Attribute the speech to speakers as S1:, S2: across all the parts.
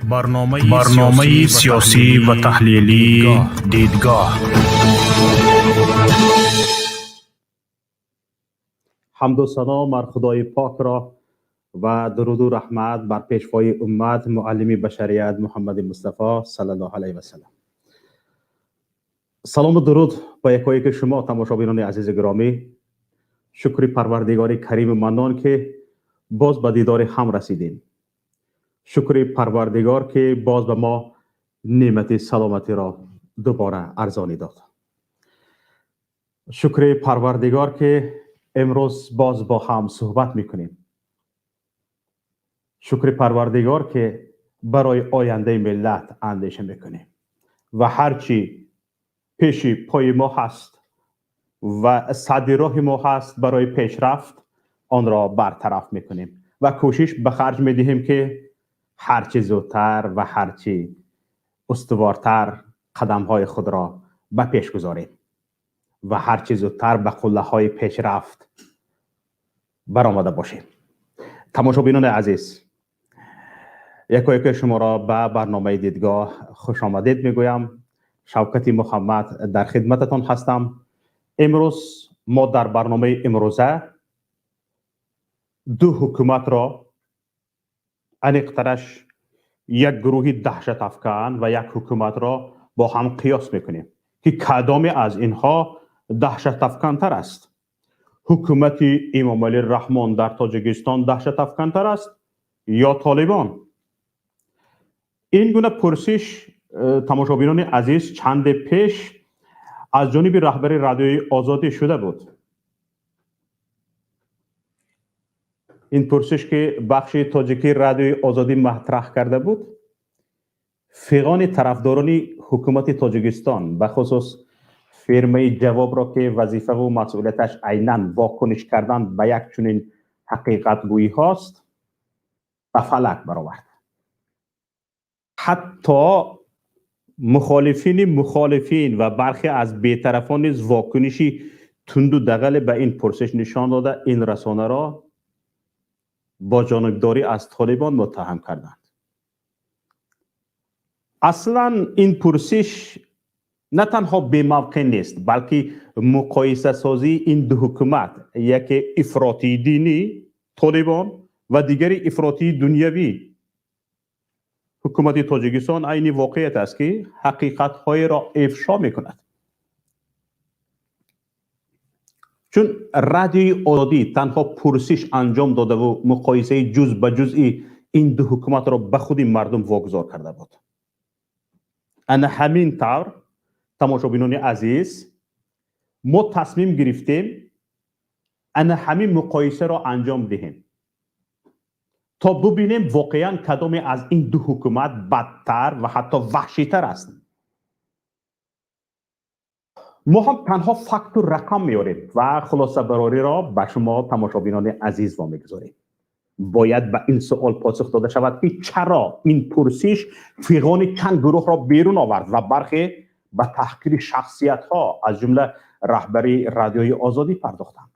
S1: برنامه سیاسی و تحلیلی دیدگاه.
S2: حمد و ثنا بر خدای پاک را و درود و رحمت بر پیشوای امت معلم بشریت محمد مصطفی صلی الله علیه و سلم. سلام و درود با یکایک شما تماشاگران عزیز گرامی. شکر پروردگار کریم منان که باز به دیدار هم رسیدیم. شکر پروردگار که باز به ما نعمت سلامتی را دوباره ارزانی داد. شکر پروردگار که امروز باز با هم صحبت میکنیم. شکر پروردگار که برای آینده ملت اندیشه میکنیم و هرچی پیش پای ما هست و صد راه ما هست برای پیشرفت آن را برطرف میکنیم و کوشش به خرج میدهیم که هرچی زودتر و هرچی استوارتر قدمهای خود را به پیش گذاریم و هرچی زودتر به قله های پیشرفت برآمده باشیم. تماشاگران عزیز، یک شما را به برنامه دیدگاه خوش آمدید میگویم. شوکت محمد در خدمتتان هستم. امروز ما در برنامه امروزه دو حکومت را انقدرش یک گروه دهشت افکن و یک حکومت را با هم قیاس میکنیم که کدام از اینها دهشت افکنتر است. حکومت امامعلی رحمان در تاجیکستان دهشت افکنتر است یا طالبان؟ این گونه پرسش تماشاگران عزیز چند پیش از جانب رهبر رادیوی آزادی شده بود. این پرسش که بخش تاجیکی رادیوی آزادی مطرح کرده بود، فیغان طرفداران حکومت تاجیکستان به خصوص فرمه جواب را که وظیفه و مسئولیتش عیناً واکنش کردن به یک چنین حقیقت گویی هاست به فلک برآورد. حتی مخالفین و برخی از بی‌طرفان نیز واکنشی تند و دغل به این پرسش نشان داده این رسانه را با جانبداری از طالبان متهم کردند. اصلا این پرسش نه تنها بی موقع نیست، بلکه مقایسه سازی این دو حکومت، یکی افراطی دینی طالبان و دیگری افراطی دنیوی حکومت تاجیکستان، عین واقعیت است که حقیقت های را افشا می کند. چون رادیوی آزادی تنها پرسش انجام داده و مقایسه جز به جزئی این دو حکومت را به خود مردم واگذار کرده بود. انا همین طور تماشاگران عزیز ما تصمیم گرفتیم انا همین مقایسه را انجام دهیم تا ببینیم واقعا کدام از این دو حکومت بدتر و حتی وحشی‌تر است. ما هم تنها فکت و رقم میاریم و خلاصه براری را به شما تماشاگران عزیز وا میگذاریم. باید به این سوال پاسخ داده شود که چرا این پرسش فیغان چند گروه را بیرون آورد و برخی به تحقیر شخصیت ها از جمله رهبری رادیوی آزادی پرداختند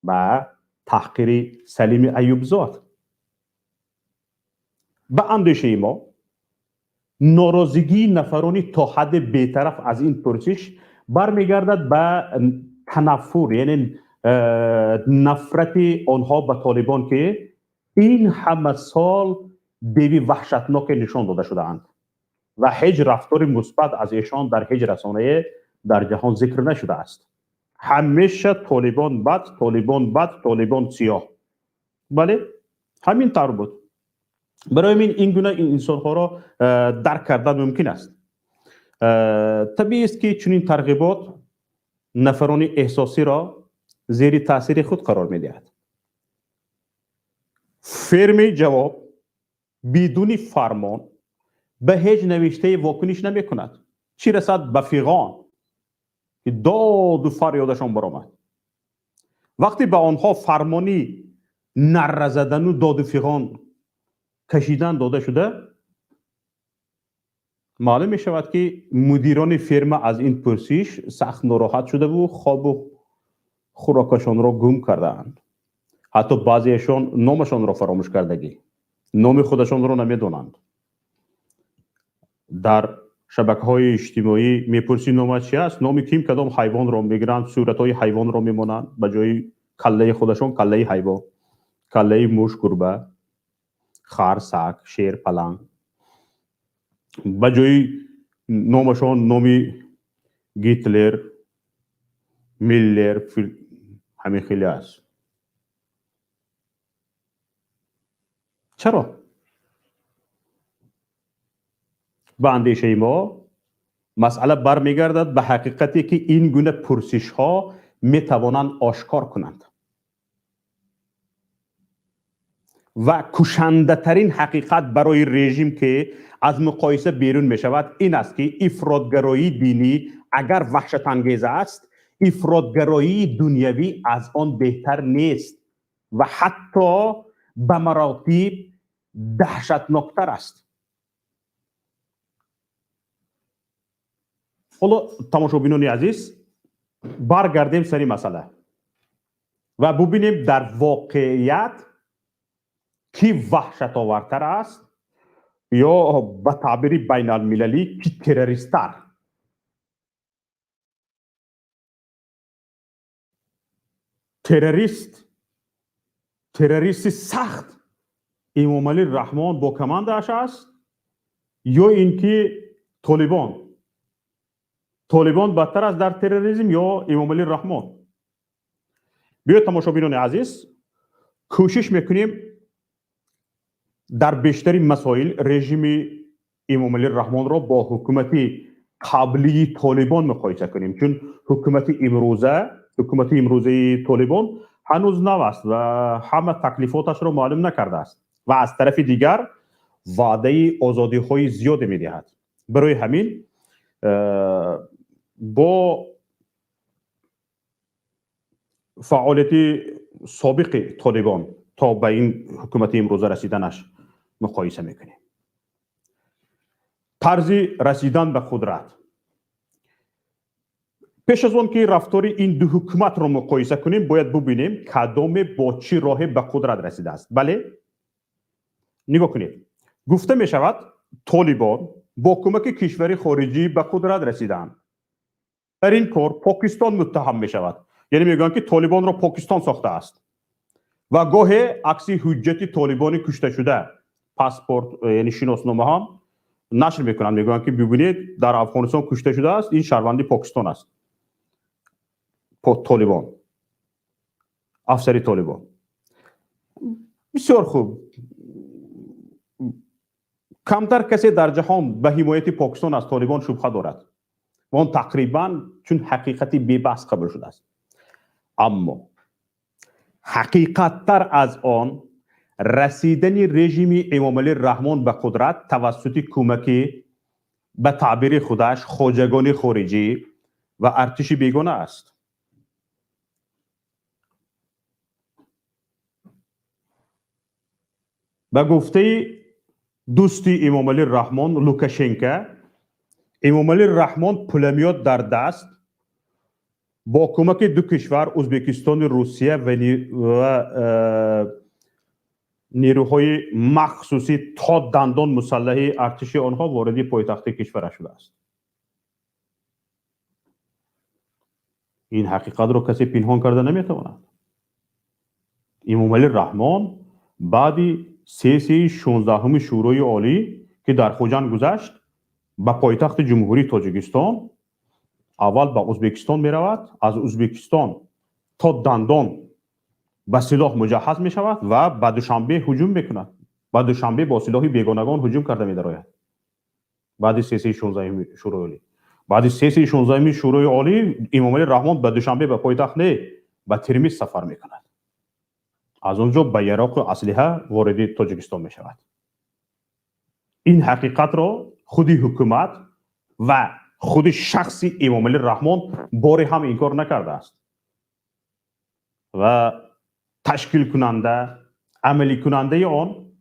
S2: و تحقیر سلیم ایوبزاد. به اندیشه ما ناراضگی نفرانی تا حد بی‌طرف از این پرسش برمیگردد به تنفر، یعنی نفرت آنها به طالبان که این همه سال دیوی وحشتناک نشان داده شده‌اند و هیچ رفتار مثبت از ایشان در هیچ رسانه در جهان ذکر نشده است. همیشه طالبان بد، طالبان بد، طالبان سیاه. بله همین طور بود. برای این گونه این انسان ها را درک کردن ممکن است. طبیعی است که چنین ترغیبات نفران احساسی را زیر تاثیر خود قرار می دهد. فرم جواب بدون فرمان به هیچ نوشته واکنش نمی کند، چی رسد به فیغان که داد و فریادشان برآمد. وقتی به آنها فرمانی نره زدن و داد و فیغان کشیدن داده شده، معلوم می شود که مدیران فرما از این پرسش سخت ناراحت شده و خواب و خوراکشان را گم کردند. حتی بعضیشان نامشان را فراموش کردگی. نام خودشان را نمیدانند. در شبکه‌های اجتماعی میپرسی نام چی است؟ نام کیم کدام حیوان را میگیرند، صورت‌های حیوان را میمانند، به جای کله خودشان کله حیوان، کله موش، گربه، خر، سگ، شیر، پلنگ. به جای نامشان نامی گیتلر، میلر، همین خیلی است. چرا؟ به اندیشه ما مسئله برمیگردد به حقیقتی که این گونه پرسش ها می توانند آشکار کنند و کشنده ترین حقیقت برای رژیم که از مقایسه بیرون می شود این است که افراطگرایی دینی اگر وحشت انگیز است، افراطگرایی دنیوی از آن بهتر نیست و حتی به مراتب دهشتناکتر است. حالا تماشابینان عزیز، برگردیم سری مسئله و ببینیم در واقعیت کی وحشت آورتر است یا به تعبیر بین المللی کی تروریست‌تر. تروریست سخت امامعلی رحمان با کماندش است یا اینکه طالبان بدتر است در تروریسم یا امامعلی رحمان؟ بیاید تماشابینان عزیز کوشش میکنیم در بیشتری مسائل رژیم امامعلی رحمان را با حکومتی قبلی طالبان مقایسه کنیم، چون حکومت امروزه طالبان هنوز نو است و همه تکلیفاتش را معلوم نکرده است و از طرف دیگر وعده آزادی های زیاد میدهد. برای همین با فعالیت سابق طالبان تا به این حکومت امروزه رسیدنش مقایسه میکنیم. طرز رسیدن به قدرت پیش از آن که رفتار این دو حکومت را مقایسه کنیم باید ببینیم کدام با چی راه به قدرت رسیده است. بله، نگاه کنید. گفته می شود طالبان با کمک کشور خارجی به قدرت رسیدند. در این کار پاکستان متهم می شود، یعنی میگن که طالبان را پاکستان ساخته است و گاهی عکس حجت طالبان کشته شده پاسپورت یعنی شناسنامه هم نشر میکنن، میگن که ببینید در افغانستان کشته شده است، این شهروندی پاکستان است. طالبان، افسری طالبان. بسیار خوب. کمتر کسی در جهان به حمایت پاکستان از طالبان شبهه دارد و آن تقریبا چون حقیقتی بی‌بحث قبول شده است. اما حقیقت تر از آن رسیدن رژیم امامعلی رحمان به قدرت توسط کمکی به تعبیر خودش خواجگان خارجی و ارتش بیگانه است. به گفته دوستی امامعلی رحمان لوکاشنکو، امامعلی رحمان پولمیات در دست با کمک دو کشور ازبکستان و روسیه و نیروهای مخصوصی تا دندان مسلح ارتش آنها وارد پایتخت کشور شده است. این حقیقت را کسی پنهان کرده نمیتواند. امامعلی رحمان بعد سیسی 16 شورای عالی که در خوجند گذشت به پایتخت جمهوری تاجیکستان اول به ازبکستان می رود، از ازبکستان تا دندان به سلاح مجهز می شود و به دوشنبه هجوم میکند. به دوشنبه با سلاح بیگانگان هجوم کرده می درآید. بعد سیسی 16 شورای عالی، بعد سیسی 16 شورای عالی امامعلی رحمان به دوشنبه به پایتخت نه به ترمیز سفر میکند. از اونجا به یراق اسلحه وارد تاجیکستان می شود. این حقیقت را خودی حکومت و خود شخصی امامعلی رحمان باری هم انکار نکرده است و تشکیل کننده، عملی کننده آن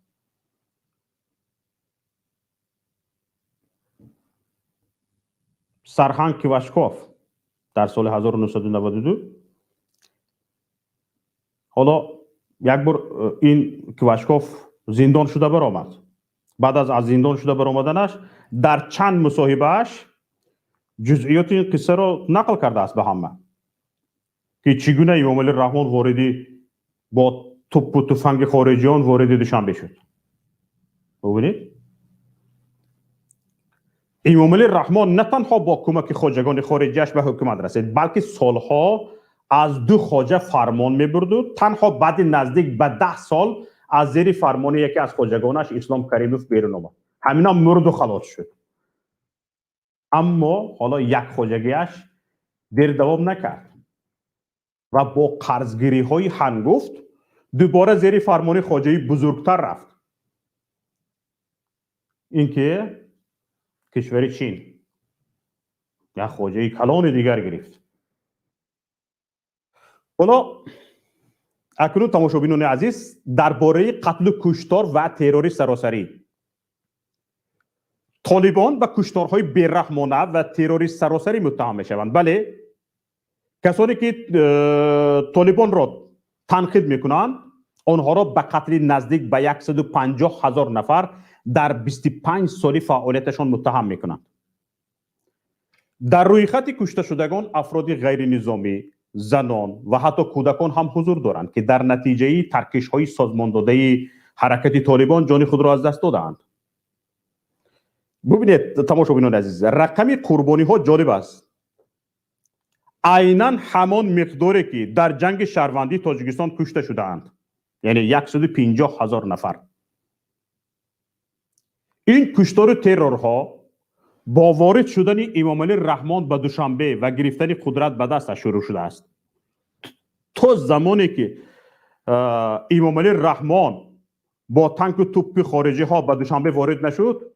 S2: سرهنگ کواشکوف در سال 1992. حالا یک بار این کواشکوف زندان شده برآمد. بعد از زندان شده برآمدنش در چند مصاحبهش جزئیات این قصه را نقل کرده است به همه که چگونه امامعلی رحمان واردی با توپ و تفنگ خارجیان وارد دوشنبه شد. ببینید امامعلی رحمان نه تنها با کمک خواجگان خارجیش به حکومت رسید، بلکه سالها از دو خواجه فرمان می‌برد و تنها بعد نزدیک به 10 سال از زیر فرمان یکی از خواجگانش اسلام کریموف بیرون آمد. همینا مرد و خلاص شد. اما حالا یک خواجگیش دیر دوام نکرد و با قرضگیری های هنگفت دوباره زیر فرمان خواجه بزرگتر رفت. اینکه کشور چین یک خواجه کلان دیگر گرفت. حالا اکنون تماشابینان عزیز درباره قتل و کشتار و تروری سراسری، طالبان به کشتارهای بی‌رحمانه و تروری سراسری متهم میشوند. بله، کسانی که طالبان را تنقید میکنند آنها را به قتل نزدیک به 150,000 نفر در 25 سالی فعالیتشان متهم میکنند. در روی خط کشته شدگان افراد غیر نظامی، زنان و حتی کودکان هم حضور دارند که در نتیجه ترکش های سازمان داده حرکت طالبان جان خود را از دست دادند. ببینید تماشابینان عزیز، رقم قربانی ها جالب است. عیناً همان مقداری که در جنگ شهروندی تاجیکستان کشته شدند، یعنی 150,000 نفر. این کشتار و ترورها با وارد شدن امامعلی رحمان به دوشنبه و گرفتن قدرت به دست شروع شده است. تا زمانی که امامعلی رحمان با تانک و توپ خارجی ها به دوشنبه وارد نشد،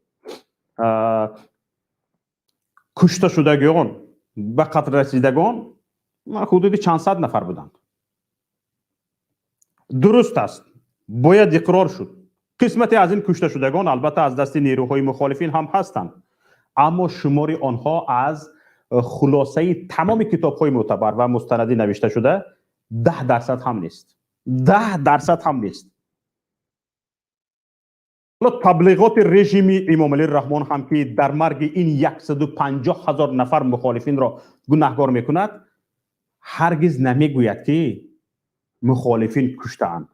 S2: کشته شدگان به قتل رسیدگان حدود چند صد نفر بودند. درست است، باید اقرار شد قسمتی از این کشته شدگان البته از دست نیروهای مخالفین هم هستند، اما شماری آنها از خلاصه تمام کتاب‌های معتبر و مستندی نوشته شده 10% هم نیست. 10% هم نیست. حالا تبلیغات رژیم امامعلی رحمان هم که در مرگ این 150,000 نفر مخالفین را گناهکار میکند، هرگز نمیگوید که مخالفین کشته‌اند.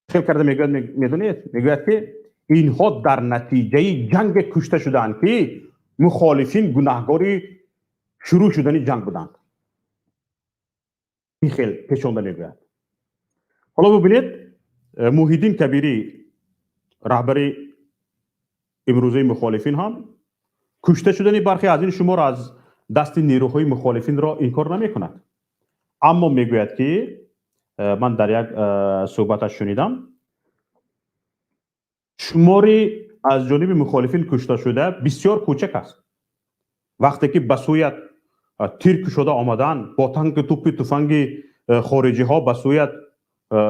S2: خیلی کرده میدونید، میگوید که اینها در نتیجه جنگ کشته شدند که مخالفین گناهکاری شروع شدن جنگ بودند. این خیلی پیچونده میگوید. حالا ببینید محیدین کبیری رهبر امروزه مخالفین هم کشته شدن برخی از این شمار از دست نیروهای مخالفین را انکار نمی کند، اما میگوید که من در یک صحبتش شنیدم شماری از جانب مخالفین کشته شده بسیار کوچک است. وقتی که به سویت تیر کشیده آمدن با تانک توپ تفنگ خارجی ها به سویت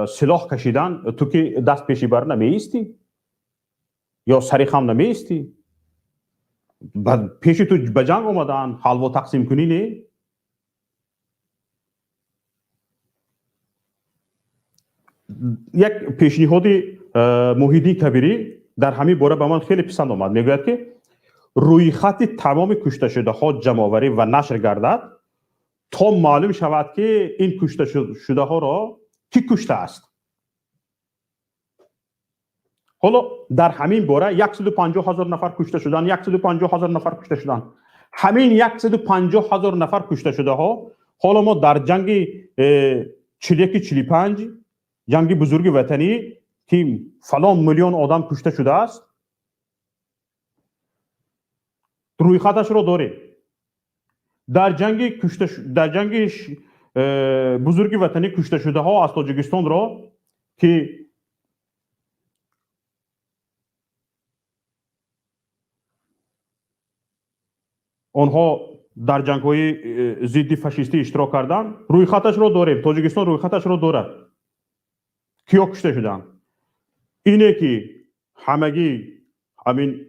S2: سلاح کشیدن، تو که دست پیشی بر نمی ایستی یا سری خم نمی ایستی؟ پیش تو به جنگ آمدن حلوا تقسیم کنی نه؟ یک پیشنهاد محیدین کبیری در همین باره به من خیلی پسند آمد. میگوید که روی خط تمام کشته شده ها جمع‌آوری و نشر گردد تا معلوم شود که این کشته شده ها را کی کشته است. حالا در همین باره 150,000 نفر کشته شدن، 150,000 نفر کشته شدن. همین 150,000 نفر کشته شده ها، حالا ما در جنگ 41-45 جنگ بزرگ وطنی که فلان میلیون آدم کشته شده است، روی خطش رو داریم. در جنگ بزرگ وطنی کشته شده ها از تاجیکستان را که آنها در جنگ های ضد فاشیستی اشتراک کردن، روی خطش رو داریم. تاجیکستان روی خطش رو داره. کیا کشته شدن؟ اینه که همگی همین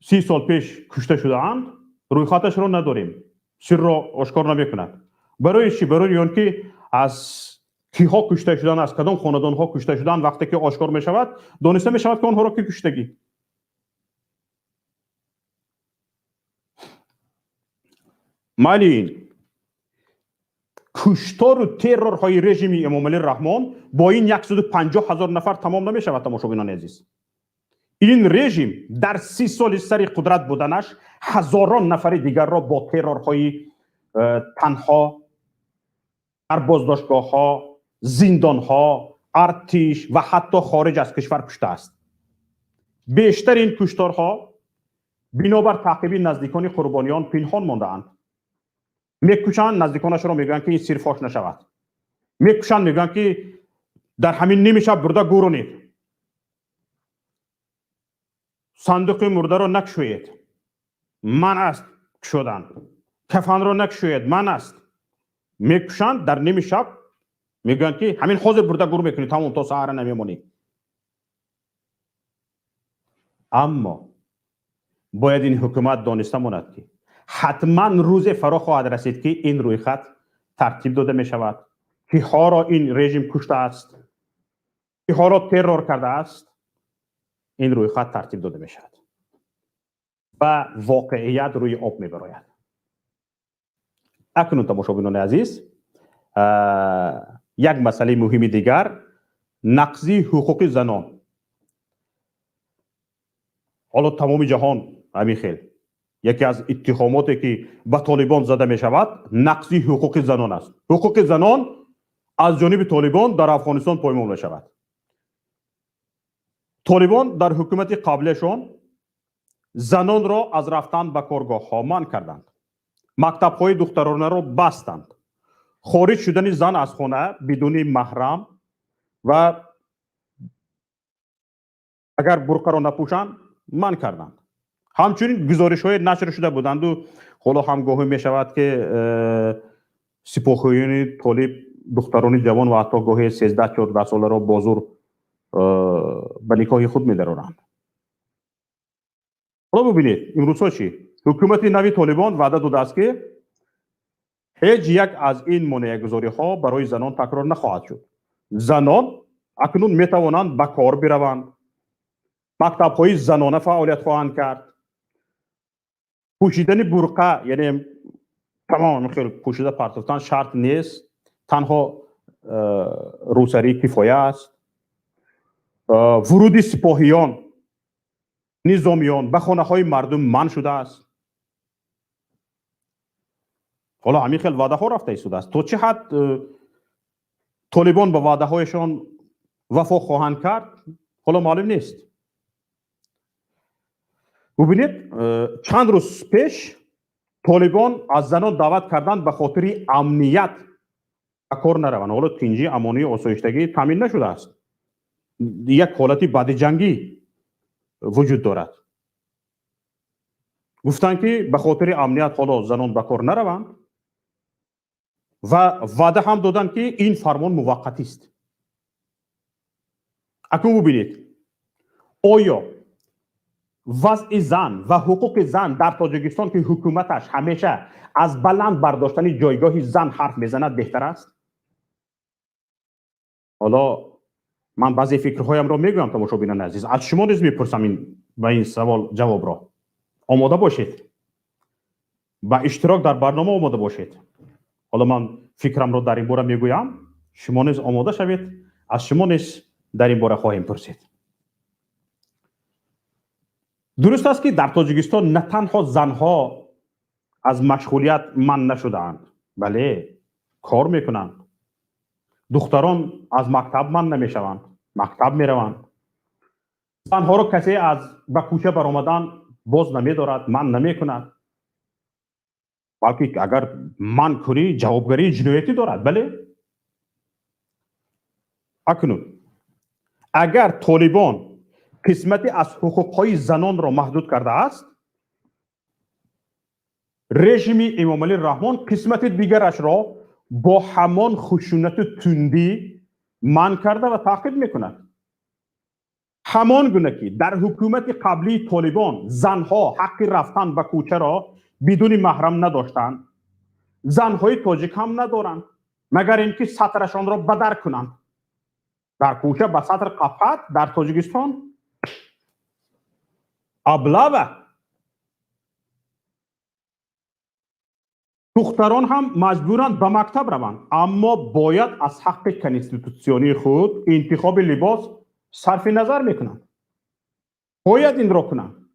S2: 30 سال پیش کشته شده‌اند، روی خطش رو نداریم. سر را آشکار نمی‌کند. برای چی؟ برای اون که از کیها کشته شدن، از کدام خاندان ها کشته شدن، وقتی که آشکار می شود دانسته می شود که آنها را کی کشتگی. مالین کشتار و ترور های رژیم امامعلی رحمان با این 150,000 نفر تمام نمی شود. تماشاگران عزیز، این رژیم در 30 سال سر قدرت بودنش هزاران نفر دیگر را با ترورهای تنها در بازداشتگاه ها، زندان ها، ارتش و حتی خارج از کشور کشته است. بیشتر این کشتارها بنابر تعقیب نزدیکان قربانیان پنهان مانده اند. میکشند، نزدیکانش را میگن که این سیر فاش نشود. میکشند، میگن که در همین نیمه شب برده گورونید، صندوق مرده را نکشوید، من است کشودن، کفن را نکشوید، من است. میکشند، در نیمه شب میگن که همین حاضر برده گور میکنید، تمام تا سحر نمیمونید. اما باید این حکومت دانسته ماند که حتما روز فرا خواهد رسید که این روی خط ترتیب داده می شود، که ها را این رژیم کشته است، که ها را ترور کرده است. این روی خط ترتیب داده می شود و واقعیت روی آب می براید. اکنون تماشاگران عزیز، یک مسئله مهم دیگر، نقضی حقوق زنان. حالا تمام جهان همین خیل یکی از اتهاماتی که به طالبان زده می شود نقضی حقوق زنان است. حقوق زنان از جانب طالبان در افغانستان پایمال می شود. طالبان در حکومت قبلشان زنان را از رفتن به کارگاه ها منع کردند، مکتب های دخترانه را بستند، خارج شدن زن از خانه بدون محرم و اگر برقه را نپوشند منع کردند. همچنین گزارش های نشر شده بودند و حالا همگاهی می شود که سپاهیان طالب دختران جوان و حتی گاهی 13-14 ساله را بازور به نکاح خود می درآورند. حالا ببینید امروزها چی؟ حکومت نوی طالبان وعده داده است که هیچ یک از این مانع‌گذاری ها برای زنان تکرار نخواهد شد. زنان اکنون می توانند به کار بروند، مکتب های زنانه فعالیت خواهند کرد، پوشیدن برقه یعنی تمام خیلی پوشیده پرتفتن شرط نیست، تنها روسری کفایه است. ورود سپاهیان نظامیان به خانه های مردم منع شده است. حالا همین خیلی وعده ها رفته ایستاده است. تا چه حد طالبان به وعده هایشان وفا خواهند کرد حالا معلوم نیست. ببینید چند روز پیش طالبان از زنان دعوت کردند به خاطر امنیت به کار نروند. حالا تنجی امانی آسایشتگی تامین نشده است، یک حالتی بعد جنگی وجود دارد. گفتند که به خاطر امنیت حالا زنان به کار نروند و وعده هم دادند که این فرمان موقتی است. اکنون ببینید آیا وضع زن و حقوق زن در تاجیکستان که حکومتش همیشه از بلند برداشتن جایگاه زن حرف میزند بهتر است؟ حالا من بعضی فکرهایم را میگویم تماشاگران عزیز، از شما نیز میپرسم به این سوال جواب را. آماده باشید، با اشتراک در برنامه آماده باشید. حالا من فکرم را در این باره میگویم، شما نیز آماده شوید، از شما نیز در این باره خواهیم پرسید. درست است که در تاجیکستان نه تنها زنها از مشغولیت منع نشده‌اند، بله کار میکنند. دختران از مکتب منع نمیشوند، مکتب میروند. زنها را کسی از به کوچه برآمدن باز نمیدارد، منع نمیکند. بلکه اگر منع کنی جوابگری جنایتی دارد. بله اکنون اگر طالبان قسمتی از حقوقهای زنان را محدود کرده است، رژیم امامعلی رحمان قسمت دیگرش را با همان خشونت و تندی منع کرده و تعقیب میکند. همان گونه که در حکومت قبلی طالبان زنها حق رفتن به کوچه را بدون محرم نداشتند، زنهای تاجیک هم ندارند. مگر اینکه سطرشان را بدر کنند. در کوچه به سطر قفقت در تاجیکستان ابلغ دختران هم مجبورند به مکتب روند، اما باید از حق کنستیتوسیونی خود انتخاب لباس صرف نظر میکنند. باید این را کنند.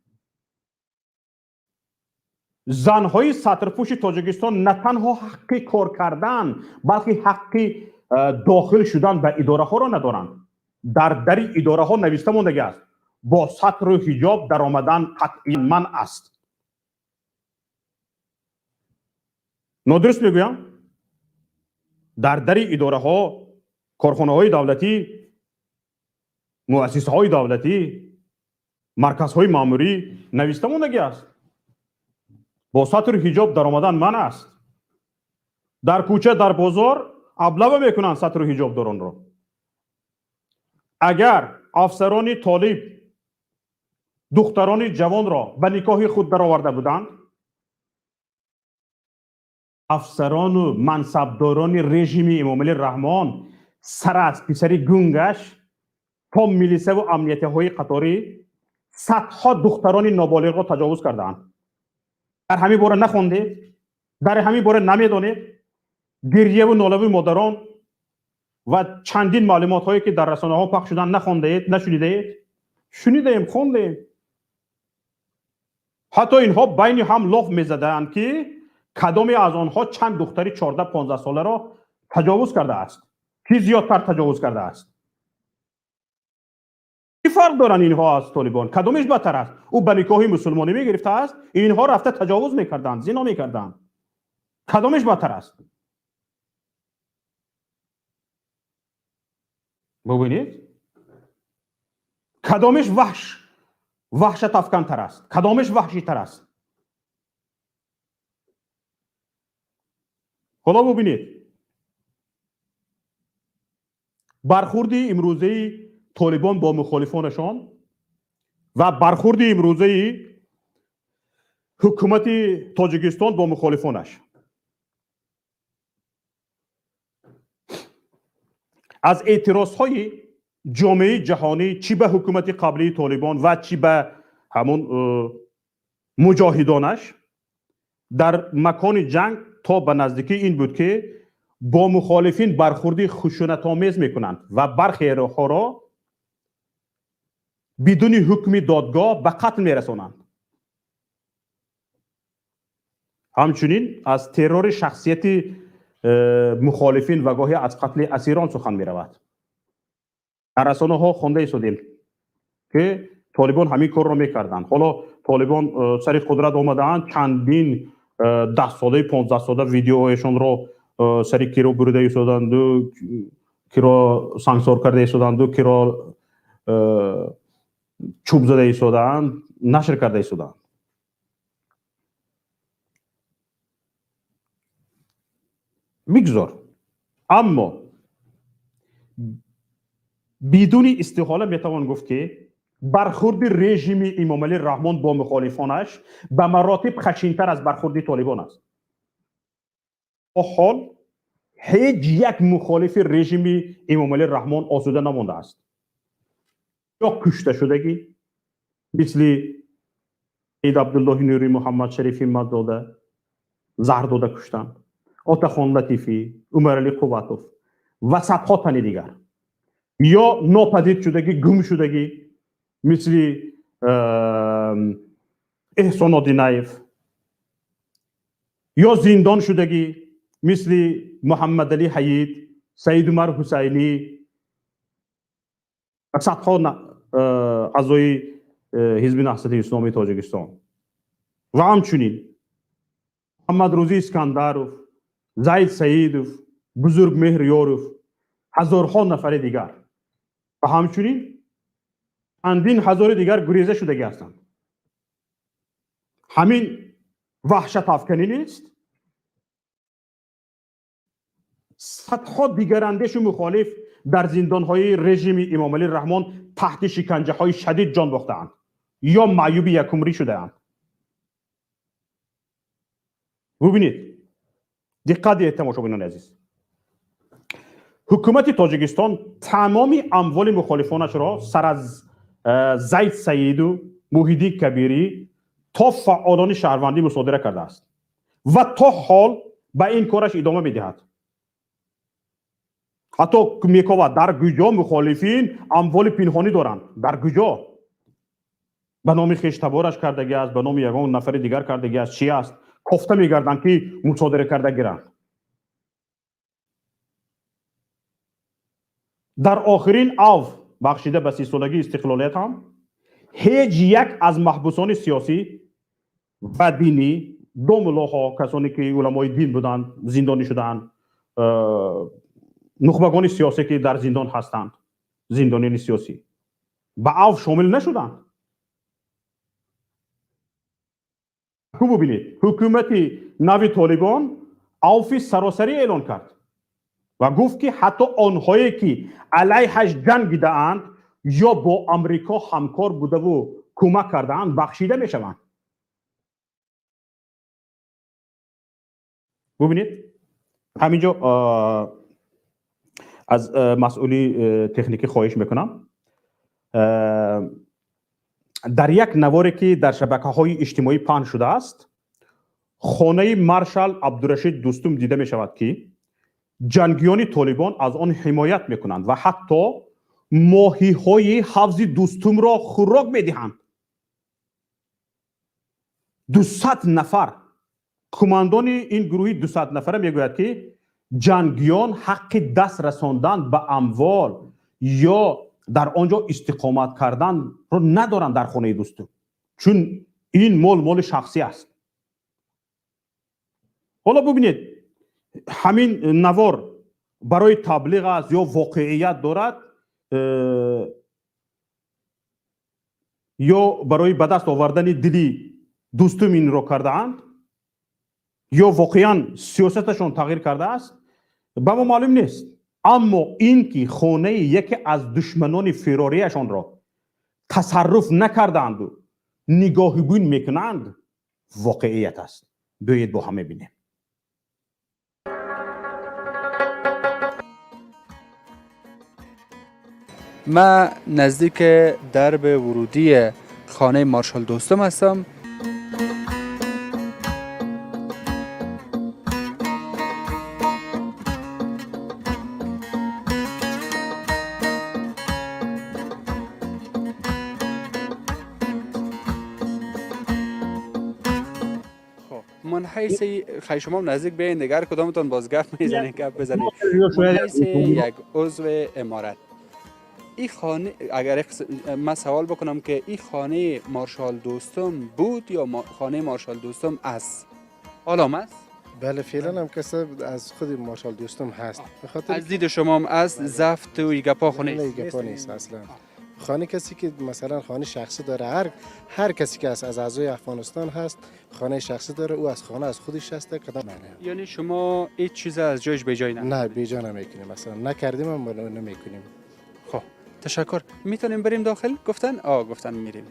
S2: زنهای سطرپوش تاجیکستان نه تنها حق کار کردن بلکه حق داخل شدن به اداره ها را ندارند. در اداره ها نوشته مانده است با سطر و حجاب در آمدن قطعی منع است. نادرست میگویم؟ در اداره ها، کارخانه های دولتی، مؤسسه های دولتی، مرکز های ماموری نوشته مانده است با سطر و حجاب در آمدن منع است. در کوچه در بازار ابلغ میکنند سطر و حجاب داران را. اگر افسران طالب دختران جوان را به نکاح خود درآورده بودند، افسران و منصبداران رژیم امامعلی رحمان سر از پسر گونگش تا میلیسه و امنیتی های قطاری صدها دختران نابالغ را تجاوز کردند. در همین باره نخوندید؟ در همین باره نمیدانید؟ گریه و ناله مادران و چندین معلومات هایی که در رسانه ها پخش شدن نخوندید؟ نشنیدید؟ شنیدیم، خوندیم. حتی اینها بین هم لاف میزدند که کدام از آنها چند دختری 14-15 ساله را تجاوز کرده است، کی زیادتر تجاوز کرده است. چی فرق دارن اینها از طالبان؟ کدامش بدتر است؟ او به نکاح مسلمانی میگرفته است، اینها رفته تجاوز میکردند، زنا میکردند. کدامش بدتر است؟ ببینید کدامش وحشت‌افکن‌تر است، کدامش وحشی تر است. حالا ببینید برخورد امروزه طالبان با مخالفانشان و برخورد امروزه حکومت تاجیکستان با مخالفانش. از اعتراض های جامعه جهانی چی به حکومت قبلی طالبان و چی به همون مجاهدانش در مکان جنگ تا به نزدیکی این بود که با مخالفین برخوردی خشونت آمیز میکنند و برخی ها را بدون حکم دادگاه به قتل میرسانند. همچنین از ترور شخصیت مخالفین و گاهی از قتل اسیران سخن می رود. در رسانه ها خوانده شدیم که طالبان همین کار را میکردند. حالا طالبان سر قدرت آمدند، چندین 10 ساله 15 ساله ویدیوهایشان را سر کی را بریده ایستادند و کی را سانسور کرده ایستادند و کی را چوب زده ایستادند، نشر کرده ایستادند. بگذار، اما بدون استحاله میتوان گفت که برخورد رژیم امامعلی رحمان با مخالفانش به مراتب خشن‌تر از برخورد طالبان است. با حال هیچ یک مخالف رژیم امامعلی رحمان آسوده نمانده است. یا کشته شدگی مثل سید عبدالله نوری، محمد شریفی مداده، زهر داده کشتن، آتخان لطیفی، عمرعلی قوتوف و صدها تن دیگر، یا ناپدید شدگی، گم شدگی مثل احسان آدینایف، یا زندان شدگی مثل محمد علی حیید، سید عمر حسینی و صدها اعضای حزب نهضت اسلامی تاجیکستان و همچنین محمد روزی اسکندرов، زید سیدov، بزرگ مهریارov، هزارها نفر دیگر و همچنین چندین هزار دیگر گریزه شدگی هستند. همین وحشت افکنی نیست؟ صدها دیگر اندیش و مخالف در زندانهای رژیم امامعلی رحمان تحت شکنجه های شدید جان باختند یا معیوب یکمری شده‌اند. ببینید، دقت تماشاگران عزیز، حکومت تاجیکستان تمام اموال مخالفانش را سر از زید سعید و موحدی کبیری تا فعالان شهروندی مصادره کرده است و تا حال به این کارش ادامه میدهد. حتی میگوید در کجا مخالفین اموال پنهانی دارند، در کجا به نام خویش تبارش کردگی است، به نام یگان نفر دیگر کردگی است، چی است گفته میگردند که مصادره کردگی‌اند. در آخرین او بخشیده به 30 سالگی استقلالیت هم هیچ یک از محبوسان سیاسی و دینی، دو ملاها، کسانی که علمای دین بودند زندانی شدند، نخبگان سیاسی که در زندان هستند، زندانیان سیاسی به او شامل نشدند. خوب ببینید حکومت نوی طالبان اوفی سراسری اعلان کرد و گفت که حتی آنهایی که علیهش جنگیده اند یا با امریکا همکار بوده و کمک کرده اند بخشیده می شوند. ببینید همینجا از مسئولی تکنیکی خواهش میکنم در یک نواری که در شبکه‌های اجتماعی پخش شده است خانه مارشال عبدالرشید دوستم دیده می شود که جنگیان طالبان از آن حمایت میکنند و حتی ماهی‌های حوض دوستم را خوراک میدهند. 200 نفر کماندان این گروهی 200 نفره میگوید که جنگیان حق دست رساندن به اموال یا در آنجا استقامت کردن رو ندارند در خانه دوستم، چون این مال شخصی است. حالا ببینید همین نوار برای تبلیغ است یا واقعیت دارد یا برای به دست آوردن دلی دوستم این رو کرده اند یا واقعا سیاستشون تغییر کرده است به ما معلوم نیست. اما این که خانه یکی از دشمنان فراریشان را تصرف نکردند و نگاهبین میکنند واقعیت است. بیایید با هم ببینیم.
S3: من نزدیک درب ورودی خانه مارشال دوستم هستم. من حیث خیلی شما نزدیک بیاین دیگر کدامتون بازگفت میزنین که بزنین. من حیث یک عضو امارت این خانه اگر من سوال بکنم که این خانه مارشال دوستم بود یا خانه مارشال دوستم است؟ حالا است؟
S4: بله فعلا هم کسی از خود مارشال دوستم هست. بخاطر
S3: از دید شما هم از زفت و گپا خونه
S4: نیست؟ گپا نیست اصلا. خانه کسی که مثلا خانه شخصی داره هر کسی که از اعضای افغانستان هست خانه شخصی داره، او از خانه از خودش هسته کدام معنی.
S3: یعنی شما هیچ چیز از جایش به جای
S4: نه به جای نمیکنیم، مثلا نکردیم هم نمیکنیم.
S3: خب تشکر. میتونیم بریم داخل؟ گفتن میریم.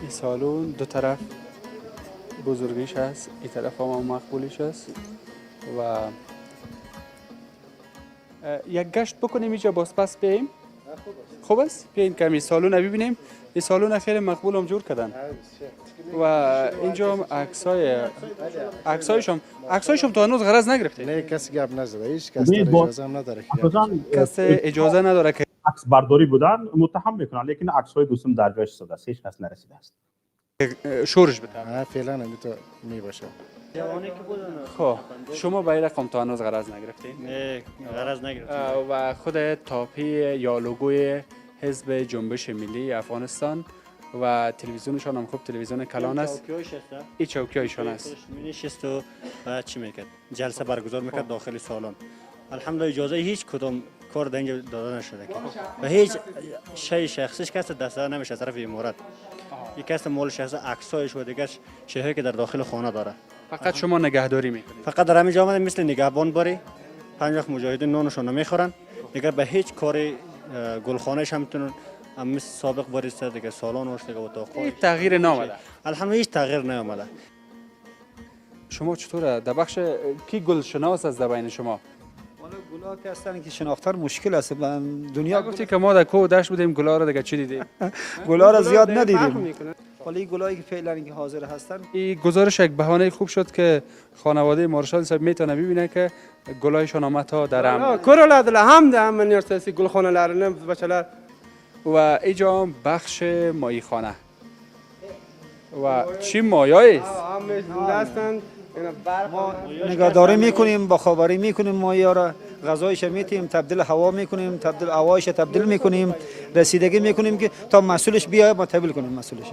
S3: این سالن دو طرف بزرگیش هست، این طرف هم مقبولیش هست و یک گشت بکنیم اینجا باز پس بیاییم. خوب است؟ بیاین کمی سالن رو ببینیم. این سالن خیلی مقبول هم جور کردن و اینجا هم عکسایشم تا هنوز غرض نگرفته.
S4: نه کسی گپ نزده، هیچ کس اجازه هم نداره.
S3: کسی اجازه نداره که
S2: عکس برداری بودن متهم میکنن، لیکن عکس‌های دوستم در جایش شده است، هیچ کس نرسیده است.
S3: شورش بده.
S4: فعلا نمیتونه میباشه.
S3: خب شما به این رقم تا هنوز غرض نگرفتین؟
S5: نه غرض نگرفتیم.
S3: و خود تاپی یا لوگوی حزب جنبش ملی افغانستان و تلویزیونشان هم خوب تلویزیون کلان است. این چوکیایشان است.
S5: نشست و چی میکرد؟ جلسه برگزار میکرد داخل سالن. الحمدلله اجازه هیچ کدام کار در اینجا داده نشده که و هیچ شی شخصیش کس دست نمیشه از طرف امارت. یک کس مال شخص عکسایش و دیگه شیهایی که در داخل خانه داره.
S3: فقط شما نگهداری میکنید؟
S5: فقط در همین جا آمده مثل نگهبان باری 5 وقت مجاهدین نونشون نمیخورن دیگه به هیچ کاری گلخانه‌اش هم میتونن مثل سابق باریسته دیگه سالن وش دیگه اتاق
S3: هیچ تغییر نامده.
S5: الحمدلله هیچ تغییر نیامده.
S3: شما چطوره در بخش کی گلشناس از بین شما؟
S6: گلا که هستن که شناختن مشکل است. دنیا
S3: گفتی که ما در کوه و دشت بودیم، گلا رو دیگه چی دیدیم؟
S6: گلا را زیاد ندیدیم. ولی گلایی که فعلا که حاضر هستن،
S3: این گزارش یک بهانه خوب شد که خانواده مارشال صاحب میتونه ببینه که گلایشان آمد تا درم
S7: کورولادل هم ده من یارسی گلخانه لرنم بچه‌لر
S3: و اینجا بخش ماهی خانه و چی مایایی است؟
S6: ما نگهداری میکنیم، با خبری میکنیم، ماهی را غذایش میتیم، تبدیل هوا میکنیم، تبدیل هوایش تبدیل میکنیم، رسیدگی میکنیم که تا مسئولش بیاد ما تبدیل کنیم مسئولش.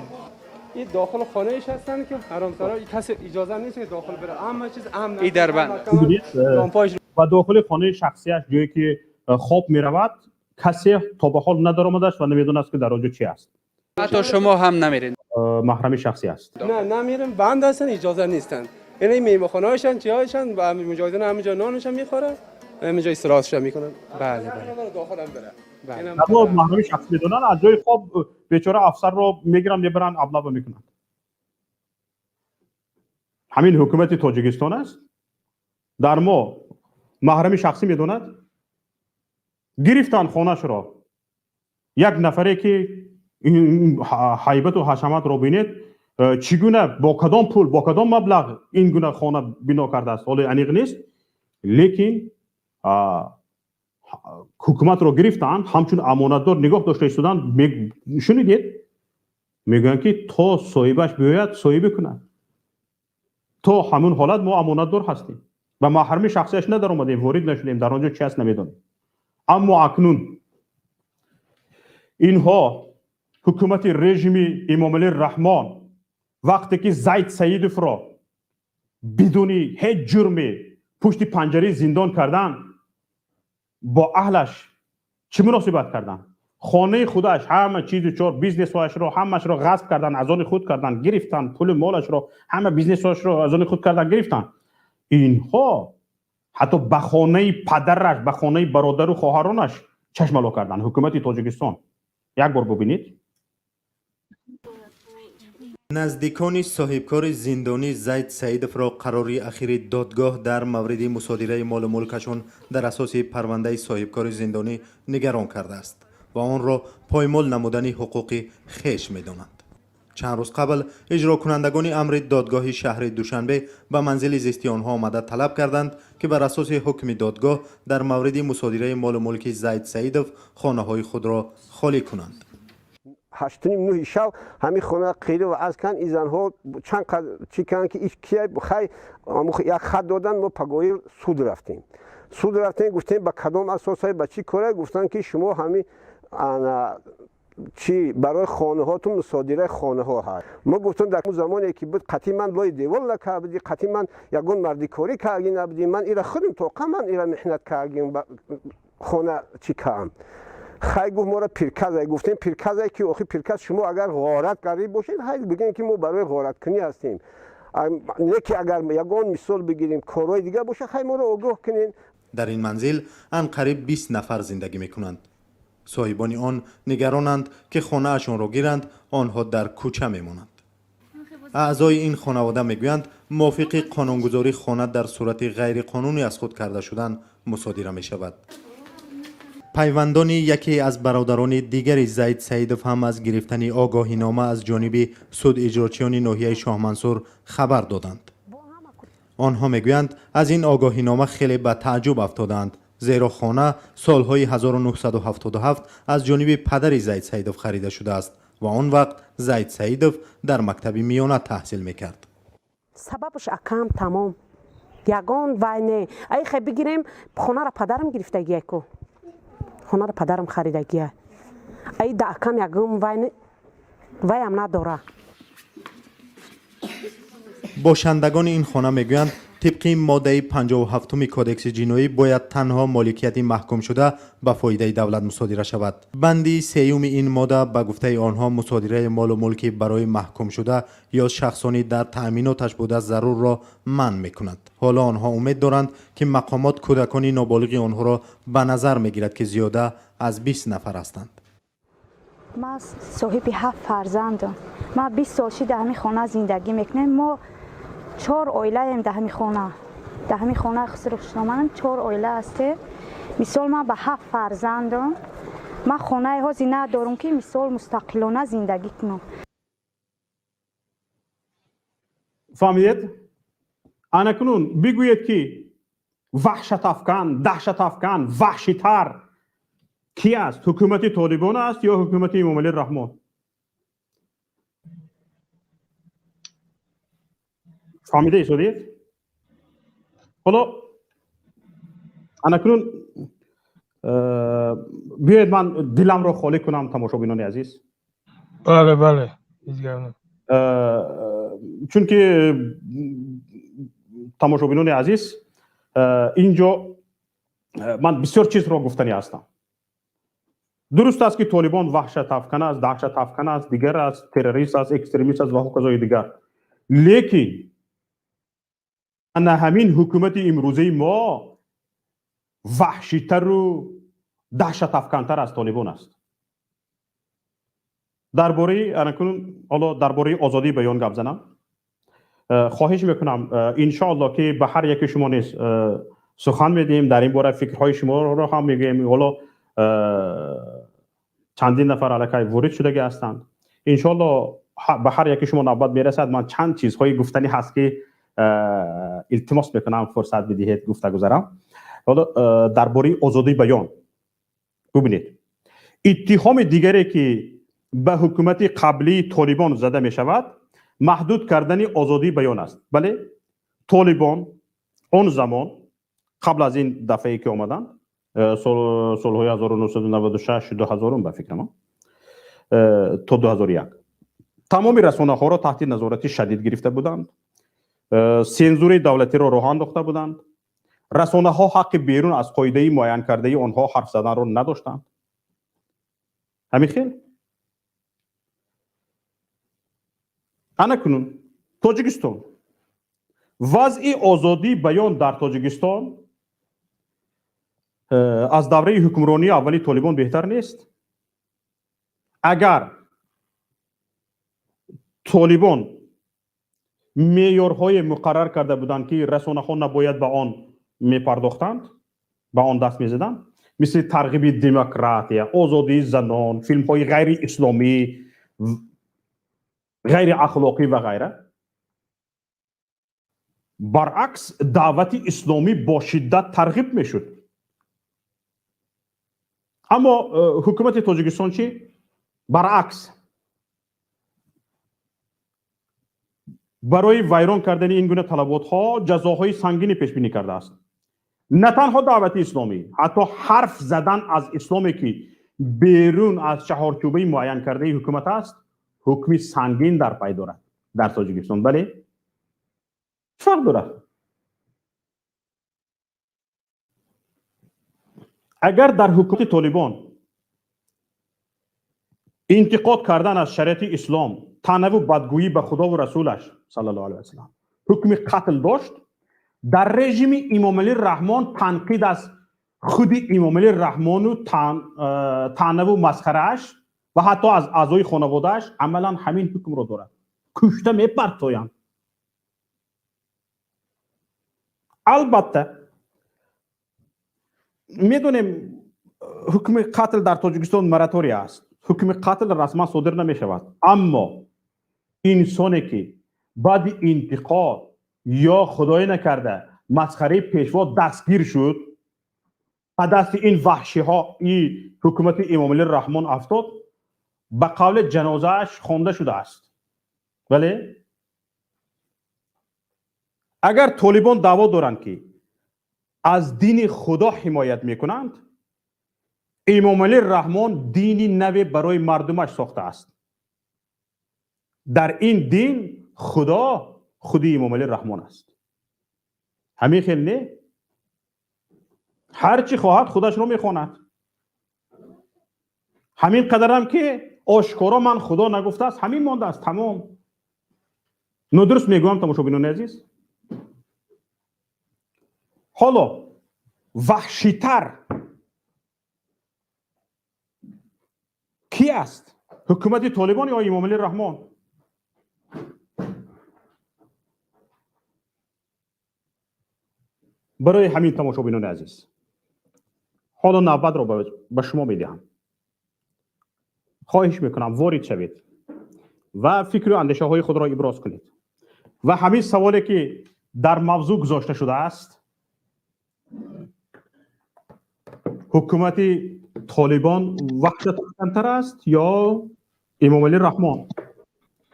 S7: این داخل خانه ایش هستن که حرامسرا کسی اجازه نیست که داخل بره، همه چیز امن.
S3: این دربند
S2: و داخل خانه شخصیش جایی که خواب میرود کسی تا به حال ندارمدش و نمیدونه است که در آنجا چی است.
S3: حتی شما هم نمیرین؟
S2: محرم شخصی است.
S7: نه نمیرن، بند هستن، اجازه نیستن. این میمخانه هاشن چی هاشن و مجاهدین همینجا نانش میخورن، همینجا استراحتش میکنن.
S3: بله بله.
S7: داخل هم بره.
S2: اما محرم شخصی میدونن از جای خواب بیچاره افسر رو میگیرن میبرن ابلاغ میکنن. همین حکومت تاجیکستان است. در ما محرم شخصی میدوند. گرفتن خانه‌اش را. یک نفری که این هیبت و حشمت رو بینید چگونه با کدام پول با کدام مبلغ این گونه خانه بنا کرده است حالا انیق نیست، لیکن حکومت رو گرفتن همچون امانتدار نگاه داشته ایستادن. شنیدید میگن که تا صاحبش بیاید صاحبی کنه. تا همون حالت ما امانتدار هستیم و محرم شخصیش ندار اومدیم، وارد نشدیم، در آنجا چی هست نمیدونیم. اما اکنون اینها حکومت رژیم امامعلی رحمان وقتی که زید سیدوف را بدون هیچ جرمی پشت پنجره زندان کردن، با اهلش چه مناسبت کردن؟ خانه خودش همه چیز چور بیزنس هایش را همش را غصب کردن، از آن خود کردن، گرفتن پول مالش را، همه بیزنس هایش را از آن خود کردن گرفتن. اینها حتی به خانه پدرش، به خانه برادر و خواهرانش چشم الا کردن. حکومت تاجیکستان یک بار ببینید.
S8: نزدیکان صاحبکار زندانی زید سیدوف را قراری اخیر دادگاه در مورد مصادره مال و ملکشان در اساس پرونده صاحبکار زندانی نگران کرده است و آن را پایمال نمودن حقوق خویش می‌دانند. چند روز قبل اجرا کنندگان امر دادگاه شهر دوشنبه به منزل زیستی آنها آمده طلب کردند که بر اساس حکم دادگاه در مورد مصادره مال و ملک زید سیدوف خانه‌های خود را خالی کنند.
S9: 8:30 شب همین خانه قیره و از کن این زنها چند چی کن که ایش کیه بخوای یک خط دادن. ما پگاهی سود رفتیم گفتیم با کدام اساس با چی کاره؟ گفتن که شما همین چی برای خانه هاتون مصادره خانه ها هست. ما گفتم در اون زمانی که بود قطعی من لای دیوال نکردی، قطعی من یگون مردی کاری کردی نبودی، من ایرا خودم توقع من ایرا محنت کردیم خانه چی کردم. خیلی گفت ما را پیرکز گفتیم پیرکز که آخه پیرکز شما اگر غارت کردی باشید خیلی بگین که ما برای غارت کنی هستیم. یکی اگر یگان مثال بگیریم کارهای دیگه باشه خیلی ما را آگاه کنین.
S8: در این منزل انقریب 20 نفر زندگی میکنند. صاحبان آن نگرانند که خانه اشان را گیرند آنها در کوچه میمانند. اعضای این خانواده میگویند موافق قانونگذاری خانه در صورت غیر قانونی از خود کرده شدن مصادره می شود. پیوندان یکی از برادران دیگر زید سیدوف هم از گرفتن آگاهی نامه از جانب سود اجراچیان ناحیه شاه منصور خبر دادند. آنها میگویند از این آگاهی نامه خیلی به تعجب افتادند، زیرا خانه سالهای 1977 از جانب پدر زید سیدوف خریده شده است و آن وقت زید سیدوف در مکتب میانه تحصیل میکرد.
S10: سببش اکم تمام یگان وینه ای خیلی بگیریم خانه را پدرم گرفتگیه کو خانه را پدرم خریدگیه ای دا اکم یگان وینه ویم نداره.
S8: باشندگان این خانه میگویند طبق ماده 57 کودکس جنایی باید تنها مالکیت محکوم شده به فایده دولت مصادره شود. بندی سیوم این ماده به گفته آنها مصادره مال و ملکی برای محکوم شده یا شخصانی در تأمیناتش بوده ضرور را منع میکند. حالا آنها امید دارند که مقامات کودکان نابالغ آنها را به نظر میگیرد که زیاده از 20 نفر هستند.
S11: ما صاحب 7 فرزندم. ما 20 سال شده همین خانه زندگی میکنیم. ما 4 عائله ایم در همین خانه. در همین خانه خسروشنا من 4 عائله هسته. مثال من به 7 فرزندم. من خانه ها زینه دارم که مثال مستقلانه زندگی کنم.
S2: فهمید؟ انکنون بگویید که وحشت افکن، دهشت افکن، وحشی تر کی است؟ حکومت طالبان است یا حکومت امامعلی رحمان؟ فهمیده ایستادید؟ حالا انکنون بیاید من دلم رو خالی کنم تماشابینان عزیز.
S12: بله بله.
S2: چون که تماشابینان عزیز اینجا من بسیار چیز را گفتنی هستم. درست است که طالبان وحشت افکن است، دهشت افکن است، دیگر است، تروریست است، اکستریمیست است و کذای دیگر. لیکن انا همین حکومت امروزه ما وحشی‌تر و دهشت افکنتر از طالبان است. درباره آزادی بیان گپ زنم. خواهش میکنم ان شاء الله که به هر یک شما نیز سخن میدیم، در این باره فکرهای شما را هم میگیم. حالا چندین نفر علیه ورود شده هستند. ان شاء الله به هر یک شما نوبت میرسد. من چند چیزهای گفتنی هست که التماس میکنم فرصت بدهید گفته گذارم. حالا درباره آزادی بیان ببینید، اتهام دیگری که به حکومت قبلی طالبان زده می شود محدود کردن آزادی بیان است. بله، طالبان اون زمان قبل از این دفعه که آمدن سالهای 1996 2000 به فکر من تا 2001 تمام رسانه ها را تحت نظارت شدید گرفته بودند. سنزور دولتی را راه انداخته بودند. رسانه ها حق بیرون از قاعده معین کرده آنها حرف زدن را نداشتند. همین خیلی انکنون تاجیکستان، وضع آزادی بیان در تاجیکستان از دوره حکمرانی اولی طالبان بهتر نیست. اگر طالبان معیارهای مقرر کرده بودند که رسانه ها نباید به آن میپرداختند، به آن دست میزدند، مثل ترغیب دموکراتیا، آزادی زنان، فیلم های غیر اسلامی، غیر اخلاقی و غیره، برعکس دعوت اسلامی با شدت ترغیب میشد. اما حکومت تاجیکستان چی؟ برعکس برای ویران کردن این گونه طلبات ها جزاهای سنگینی پیش بینی کرده است. نه تنها دعوت اسلامی، حتی حرف زدن از اسلامی که بیرون از چهارچوبه معین کرده حکومت است حکمی سنگین در پی دارد در تاجیکستان. بله، فرق دارد. اگر در حکومت طالبان انتقاد کردن از شریعت اسلام، طعنه و بدگویی به خدا و رسولش صلی الله علیه و سلم حکم قتل داشت، در رژیم امامعلی رحمان تنقید از خود امامعلی رحمان و طعنه و مسخره‌اش و حتی از اعضای خانواده‌اش عملا همین حکم رو دارد. کشته میپرتایند. البته میدونیم حکم قتل در تاجیکستان مراتوری است. حکم قتل رسما صادر نمی شود. اما انسانی که بعد انتقاد یا خدای نکرده مسخره پیشوا دستگیر شد، و دست این وحشی ها این حکومت امامعلی رحمان افتاد، به قول جنازهش خوانده شده است. ولی اگر طالبان دعوا دارند که از دین خدا حمایت میکنند، امامعلی رحمان دینی نوی برای مردمش ساخته است. در این دین خدا خودی امامعلی رحمان است. همین خیلی نه؟ هر چی خواهد خودش رو میخواند. همین قدرم که آشکارا من خدا نگفته است همین مانده است. تمام. ندرست میگویم تماشابینان عزیز؟ حالا وحشی‌تر کی است؟ حکومت طالبان یا امامعلی رحمان؟ برای همین تماشابینان عزیز حالا نوبت را به شما میدهم. خواهش میکنم وارد شوید و فکر و اندیشه های خود را ابراز کنید و همین سوالی که در موضوع گذاشته شده است، حکومت طالبان وحشت‌افکنتر است یا امامعلی رحمان،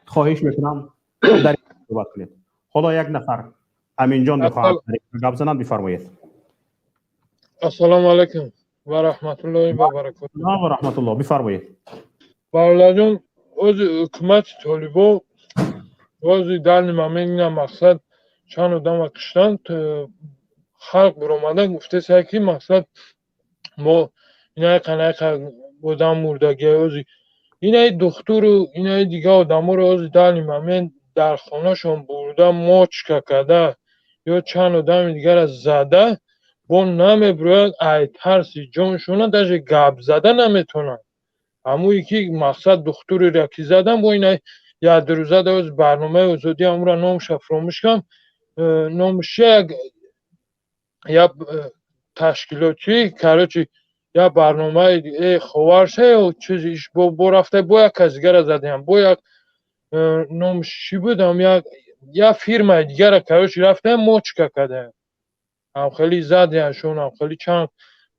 S2: خواهش میکنم در این صحبت کنید. حالا یک نفر امین جان میخواهد گپ زنند، بفرمایید.
S12: السلام علیکم و رحمت الله و برکاته.
S2: و رحمت الله، بفرمایید.
S12: برادر جان، از حکومت طالبان از در نمامین مقصد چند آدم کشتند، خلق برآمده گفته سه که مقصد ما اینا قناق آدم مردگی از اینا دکتر و اینا دیگه آدم رو از در نمامین در خانه شون برده ماچ کرده یا چند آدم دیگر از زده با نمیبرد ای ترسی جانشون در گپ زده نمیتونن. همون یکی مقصد دکتری را که زدن با اینا یک روزه از برنامه آزادی هم را نامش فراموش کردم، نامش یا تشکیلاتی کراچی یا برنامه خواهرشه یا چیزیش با رفته با یک کس دیگر زدیم، با یک نامش چی بودم یا فیرمای دیگر کراچی رفته موچ کرده هم خیلی زدیشون، هم خیلی چند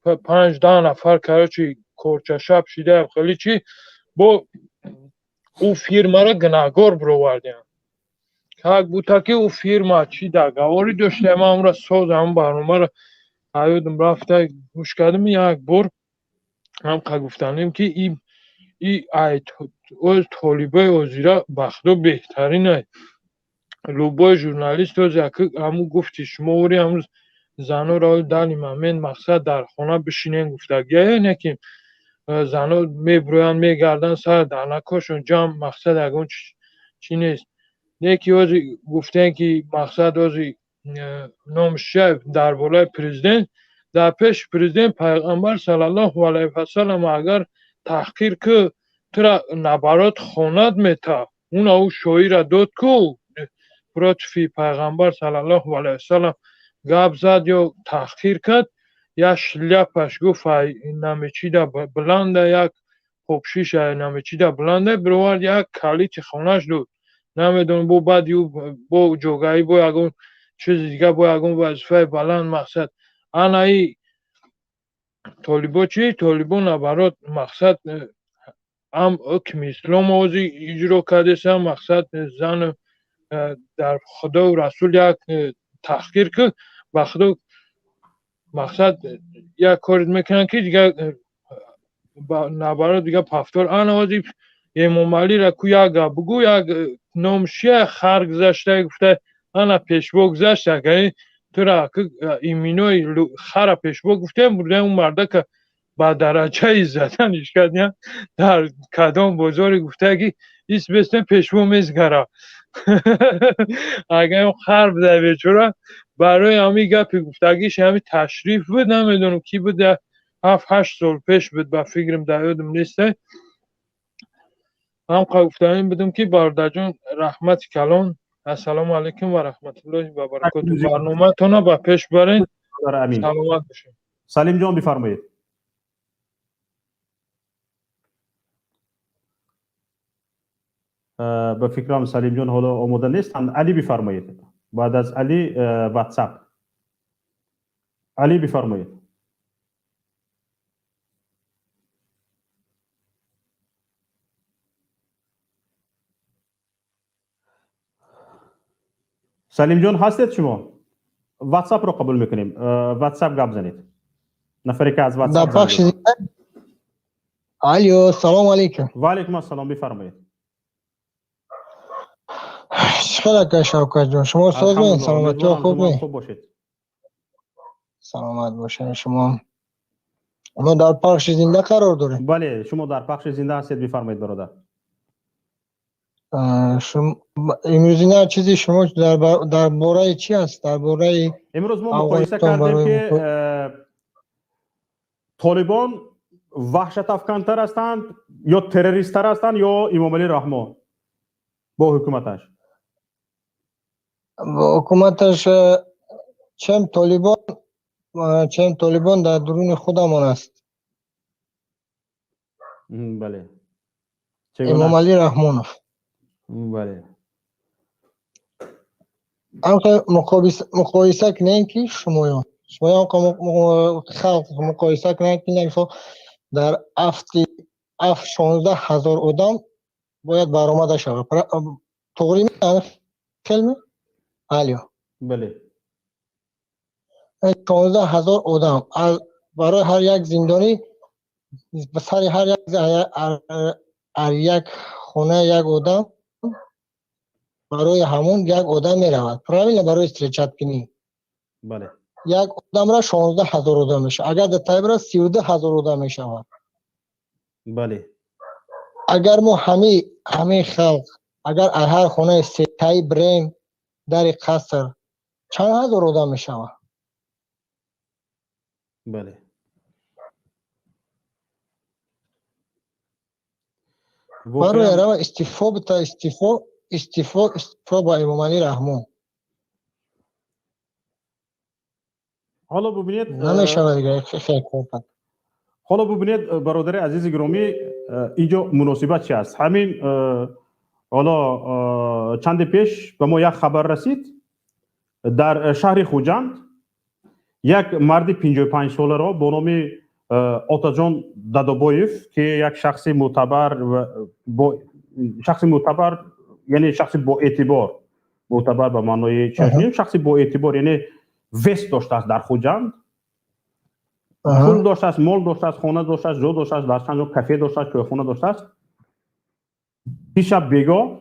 S12: 5-10 نفر کراچی کورچه شب شده هم خیلی چی با او فیرما را گناهگار برآوردیم که بوده که او فیرما چی در گواری داشته. من اون را ساز هم برنامه را حیادم رفته گوش کردم یک بار هم که گفتنیم که ای از طالبای وزیره بخدا بهترینه لوبای ژورنالیست از همون گفتی شما وری همون زنها را در نمامین مقصد در خانه بشینین گفتگی اینه که زنها میبروین میگردن سر درنکاشون جمع مقصد اگون چی نیست. یکی از گفتن که مقصد از نامش در بالای پرزیدنت در پیش پرزیدنت پیغمبر صلی الله علیه و سلم اگر تحقیر که ترا نبرات خواند میتا اون او شاعر داد کو براتفی پیغمبر صلی الله علیه و سلم گپ زد یا تحقیر کرد یا شلیپش گفت نمیچیده بلنده یک خوبشیش نمیچیده بلنده بروارد یک کلیت خانهش داد نمیدونم با بعد با جوگایی با یکون چیز دیگه با یکون وظیفه بلند مقصد انا ای طالبان چی؟ طالبان نبرات مقصد هم حکم اسلام آزی اجرا کرده سه مقصد زن در خدا و رسول یک تحقیر که به خدا مقصد یک کارت میکنن که دیگه نبرات دیگه پفتار انا آزی امامعلی را که یک بگو یک نامشی خر گذاشته گفته انا پیشوا گذاشته که تو را که ایمینوی خر پیشوا گفته برده اون مرده که با درجه زدنش کردن در کدام بازاری گفته که ایس بستن پیشوا میزگره اگه اون خر بده بیچاره برای همین گپی گفتگیش همین تشریف بود نمیدونم کی بوده 7-8 سال پیش بود به فکرم در یادم نیسته هم گفتم بدم که برادر جان رحمت کلان السلام علیکم و رحمت الله و برکاته برنامه تون با پیش برین سلامت باشین.
S2: سلیم جان بفرمایید. به فکرم سلیم جان حالا آماده نیستند. علی بفرمایید. بعد از علی واتساپ. علی بفرمایید. سلیم جان هستید شما؟ واتساپ رو قبول میکنیم. واتساپ گپ زنید. نفری که از واتساپ زنید.
S13: الو سلام علیکم.
S2: و علیکم السلام بفرمایید.
S13: چقدر شوکت جان شما سازمان سلامتی و خوب
S2: باشید.
S13: سلامت باشین شما. ما در پخش زنده قرار داریم.
S2: بله شما در پخش زنده هستید بفرمایید برادر.
S13: امروز نه چیزی شما در باره چی است؟ در باره
S2: امروز ما مقایسه کردیم که طالبان وحشت‌افکنتر هستند یا تروریست‌تر هستند یا امامعلی رحمان با حکومتش.
S13: با حکومتش چم طالبان چند طالبان در درون خودمان است.
S2: بله.
S13: امامعلی رحمانов.
S2: بله.
S13: آنکه مقایسه کنین که شما خلق مقایسه کنین که نمیشه در هفته 16,000 آدم باید برآمده شود. توغری میگن فیلم؟
S2: بله.
S13: 16,000 آدم برای هر یک زندانی سر هر یک خانه یک آدم برای همون یک آدم می رود. پراویل برای استریچت کنی.
S2: بله.
S13: یک آدم را 16,000 آدم میشه. اگر در تایب را 32,000 آدم می شود.
S2: بله.
S13: اگر ما همه خلق اگر هر خانه سه تایی بریم در قصر چند هزار آدم می شود.
S2: بله.
S13: برای را استعفا با امامعلی رحمان.
S2: حالا ببینید
S13: نمیشه دیگه خیلی خوب.
S2: حالا ببینید برادر عزیز گرامی اینجا مناسبت چی است؟ همین حالا چند پیش به ما یک خبر رسید در شهر خوجند یک مرد 55 ساله را با نام آتاجان دادابویف که یک شخص معتبر یعنی شخص با اعتبار معتبر به معنای چشمی شخص با اعتبار یعنی وست داشته است در خوجند پول داشته است مال داشته است خانه داشته است جا داشته است در چند جا کافه داشته است چایخانه داشته است دیشب بیگاه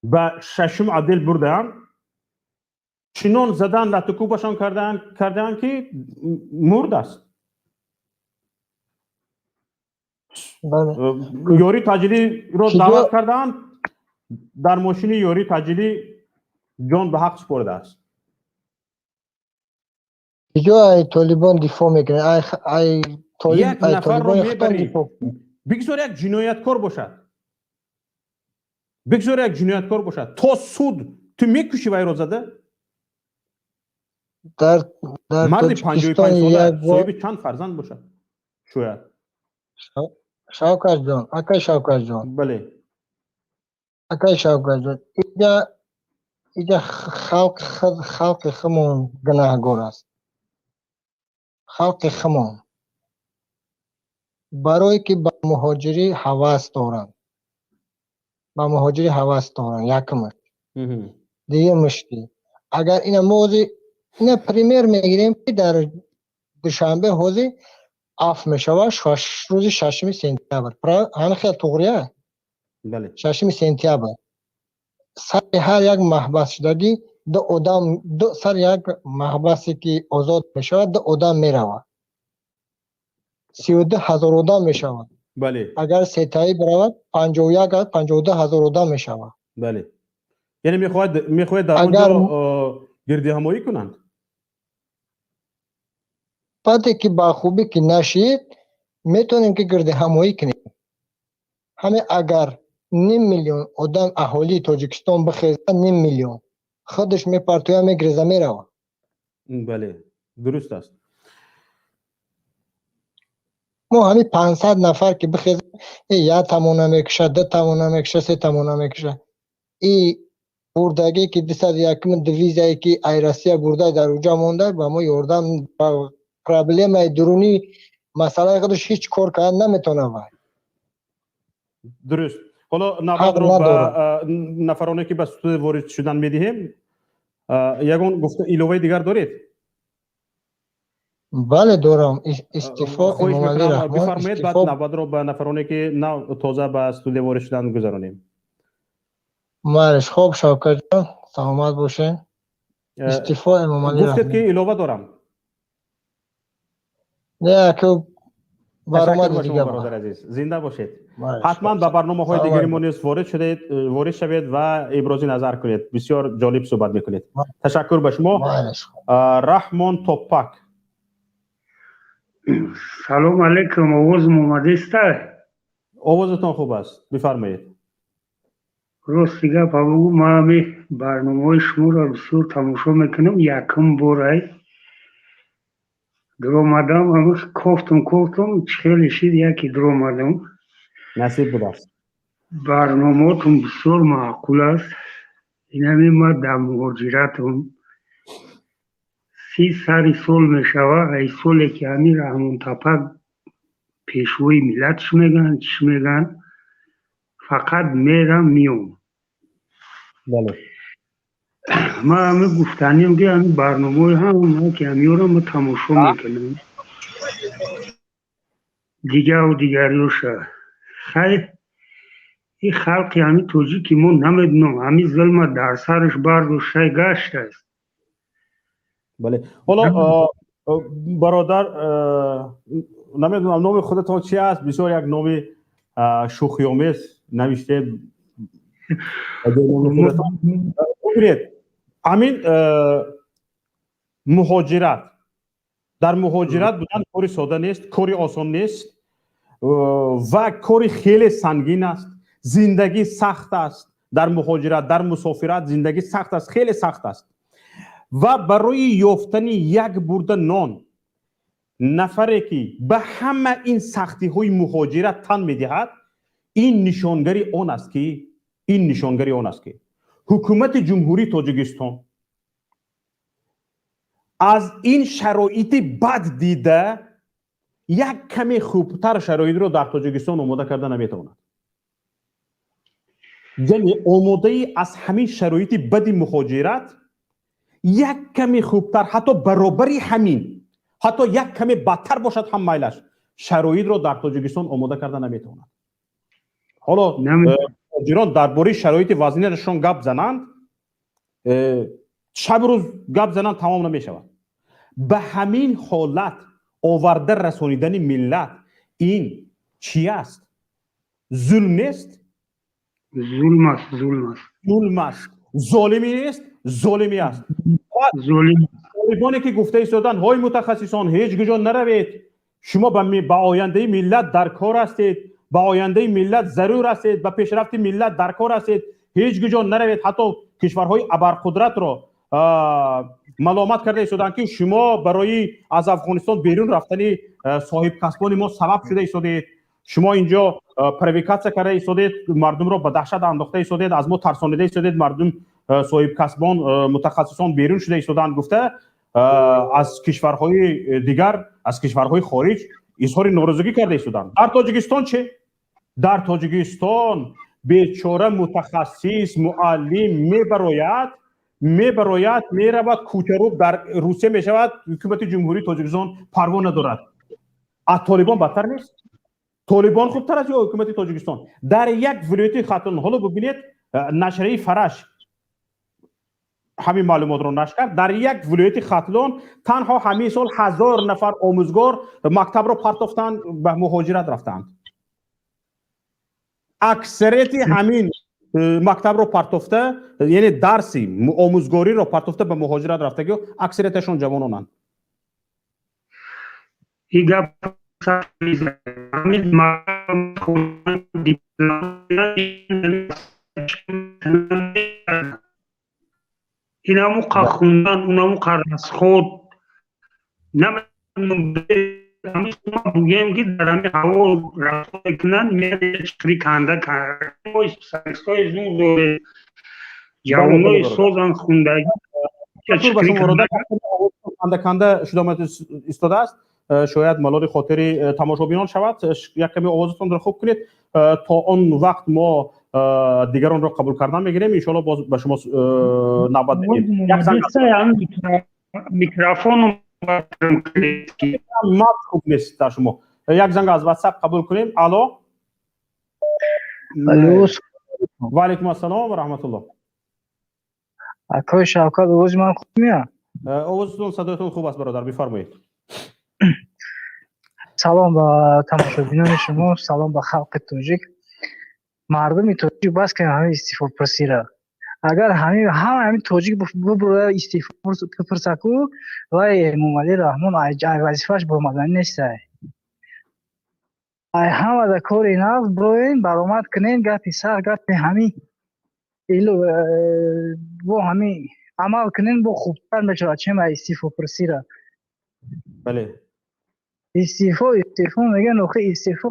S2: به ششم عدل بردند چنان زدن لطکوبشان کردن که مرد است. یاری تاجری را دعوت کردن در ماشین یاری تاجری جان به حق سپرده است.
S13: کجا طالبان دفاع میکنه؟
S2: یک نفر رو میبری بگذار یک جنایتکار باشد تا سود تو میکشی وی را زده مرد 55 ساله صاحب چند فرزند باشد شاید
S13: شوکت جان اکای شوکت جان
S2: بله
S13: اکای شوکت جان اینجا خلق خمون گناهگار است. خلق خمون برای که به مهاجری حواس دارن یکمش دیگه مشکل اگر این موضوع این پریمیر میگیریم که در دوشنبه حوزه اف میشود روز 6 سپتامبر همه خیلی توغریه
S2: بله
S13: 6 سپتامبر سر هر یک محبس شدگی دو سر یک محبسی که آزاد میشود دو آدم میرود 32,000 آدم میشود.
S2: بله
S13: اگر ستایی برود 52,000 آدم میشود.
S2: بله یعنی میخواهد در اونجا گردی همایی کنند
S13: بعدی که با خوبی که نشید میتونیم که گردی همایی کنیم. همه اگر 9 میلیون آدم اهالی تاجیکستان بخیزن 9 میلیون خودش میپرتویا میگریزه میرود.
S2: بله درست است.
S13: ما همین 500 نفر که بخیزن یا تمونه میکشه 2 تمونه میکشه 3 تمونه میکشه این بردگی که 201 دویزایی که ایراسیا برده در اونجا مونده با ما یاردم پرابلم درونی مسئله خودش هیچ کار کرد نمیتونه وای
S2: درست. حالا نباید رو به نفرانی که به سود وارد شدن میدهیم یگان گفته ایلوه دیگر دارید؟
S13: بله دارم. استعفا امامعلی رحمان
S2: بفرمایید بعد نباید رو به نفرانی که تازه به سود وارد شدن گذارانیم.
S13: مالش خوب شوکت جان سلامت باشه. استعفا امامعلی رحمان
S2: گفتید که ایلوه دارم.
S13: نه که
S2: برآمد دیگه برادر عزیز زنده باشید. حتما به برنامه‌های دیگری ما نیز وارد شوید و ابراز نظر کنید. بسیار جالب صحبت میکنید. تشکر به شما. رحمان توپک.
S14: سلام علیکم. آوازم اومده است؟
S2: آوازتان خوب است. بفرمایید.
S14: راست دیگه بگو ما برنامه‌های شما را بسیار تماشا میکنم. یکم بار درآمدم همیشه کوفتم خیلی شد یکی درآمدم.
S2: نصیب بود است.
S14: برنامه‌تون بسیار معقول است. اینمی ما در مهاجرتم 30 سال میشوه. ای سالی که همین رحمان تپک پیشوی ملتش میگن چی میگن، فقط میرم میام.
S2: بله.
S14: ما همه گفتنیم که همین برنامه هم که همیورا ما تماشا میکنیم دیگه و دیگریوشه. خیلی این خلقی همین توجی که ما نمیدونم همین ظلم در سرش برداشته گشت است.
S2: بله. حالا برادر نمیدونم نام خودتان چی است؟ بسیار یک نام شوخی‌آمیز نوشته. ببینید همین مهاجرت، در مهاجرت بودن کاری ساده نیست، کاری آسان نیست و کاری خیلی سنگین است. زندگی سخت است. در مهاجرت، در مسافرت زندگی سخت است، خیلی سخت است. و برای یافتن یک برده نان نفری که به همه این سختی های مهاجرت تن میدهد، این نشانگری آن است که حکومت جمهوری تاجیکستان از این شرایط بد دیده یک کمی خوبتر شرایط رو در تاجیکستان آماده کرده نمیتواند. یعنی آماده ای از همین شرایط بد مهاجرت یک کمی خوبتر، حتی برابری همین، حتی یک کمی بدتر باشد هم میلش، شرایط رو در تاجیکستان آماده کرده نمیتواند. حالا مهاجران درباره شرایط وضعیتشان گپ زنند، شب روز گپ زنند تمام نمیشود. به همین حالت آورده رسانیدن ملت این چی است؟ ظلم نیست؟
S14: ظلم است.
S2: ظالمی نیست؟ ظالمی است. طالبانی که گفته ایستادن های متخصصان هیچ کجا نروید، شما به آینده ملت در کار هستید، به آینده ملت ضرور هستید، به پیشرفت ملت در کار هستید، هیچ کجا نروید. حتی کشورهای ابرقدرت را ملامت کرده ایستادن که شما برای از افغانستان بیرون رفتن صاحب کسبان ما سبب شده ایستادید، شما اینجا پرووکاسیون کرده ایستادید، مردم را به دهشت انداخته ایستادید، از ما ترسانیده ایستادید، مردم صاحب کسبان متخصصان بیرون شده ایستادن. گفته از کشورهای دیگر، از کشورهای خارج اظهار ناراضگی کرده ایستادن. در تاجیکستان چه؟ در تاجیکستان بیچاره متخصص معلم میبراید میرود کوچروب در روسیه میشود، حکومت جمهوری تاجیکستان پروا ندارد. از طالبان بدتر نیست؟ طالبان خوبتر از یا حکومت تاجیکستان؟ در یک ولایت ختن، حالا ببینید نشریه فرش همین معلومات رو نشر کرد، در یک ولایت ختلان تنها همین سال 1000 نفر آموزگار مکتب رو پرتافتن به مهاجرت رفتند. اکثریت همین مکتب رو پرتافته، یعنی درسی آموزگاری رو پرتافته به مهاجرت رفتگی، اکثریتشون جوانانند.
S14: ایگه اینمو خوندن اونمو قرص خود نمیدونم بگیم که در همین هوا رفتار کنن میاد چکری کنده کرد سنگستای زون دوره جوانای سوزن خوندگی چکری
S2: کنده شده آمد ایستاده است. شاید ملال خاطر تماشابینان شود، یک کمی آوازتان را خوب کنید تا آن وقت ما دیگران را قبول کردن میگیریم. ان شاءالله باز به شما نوبت میدیم. یک زنگ
S14: میکروفون
S2: ما خوب نیست در شما. یک زنگ از واتساپ قبول کنیم. الو. و علیکم السلام و رحمت الله.
S15: اکای شوکت آواز من خوب میاد؟
S2: آوازتون صدایتون خوب است برادر، بفرمایید.
S15: سلام به تماشابینان شما، سلام به خلق تاجیک. مردم تاجیک بس که همه استعفا پرسیره. اگر همین تاجیک ببره استعفا پرسکو و امامعلی رحمان وظیفه‌اش برآمدن نیست. همه در کار نفت بروین برآمد کنین، گپی سر گپی همین با همین عمل کنین با خوبتر میشه. چه ما استعفا پرسیره.
S2: بله
S15: استعفا میگن آخه استعفا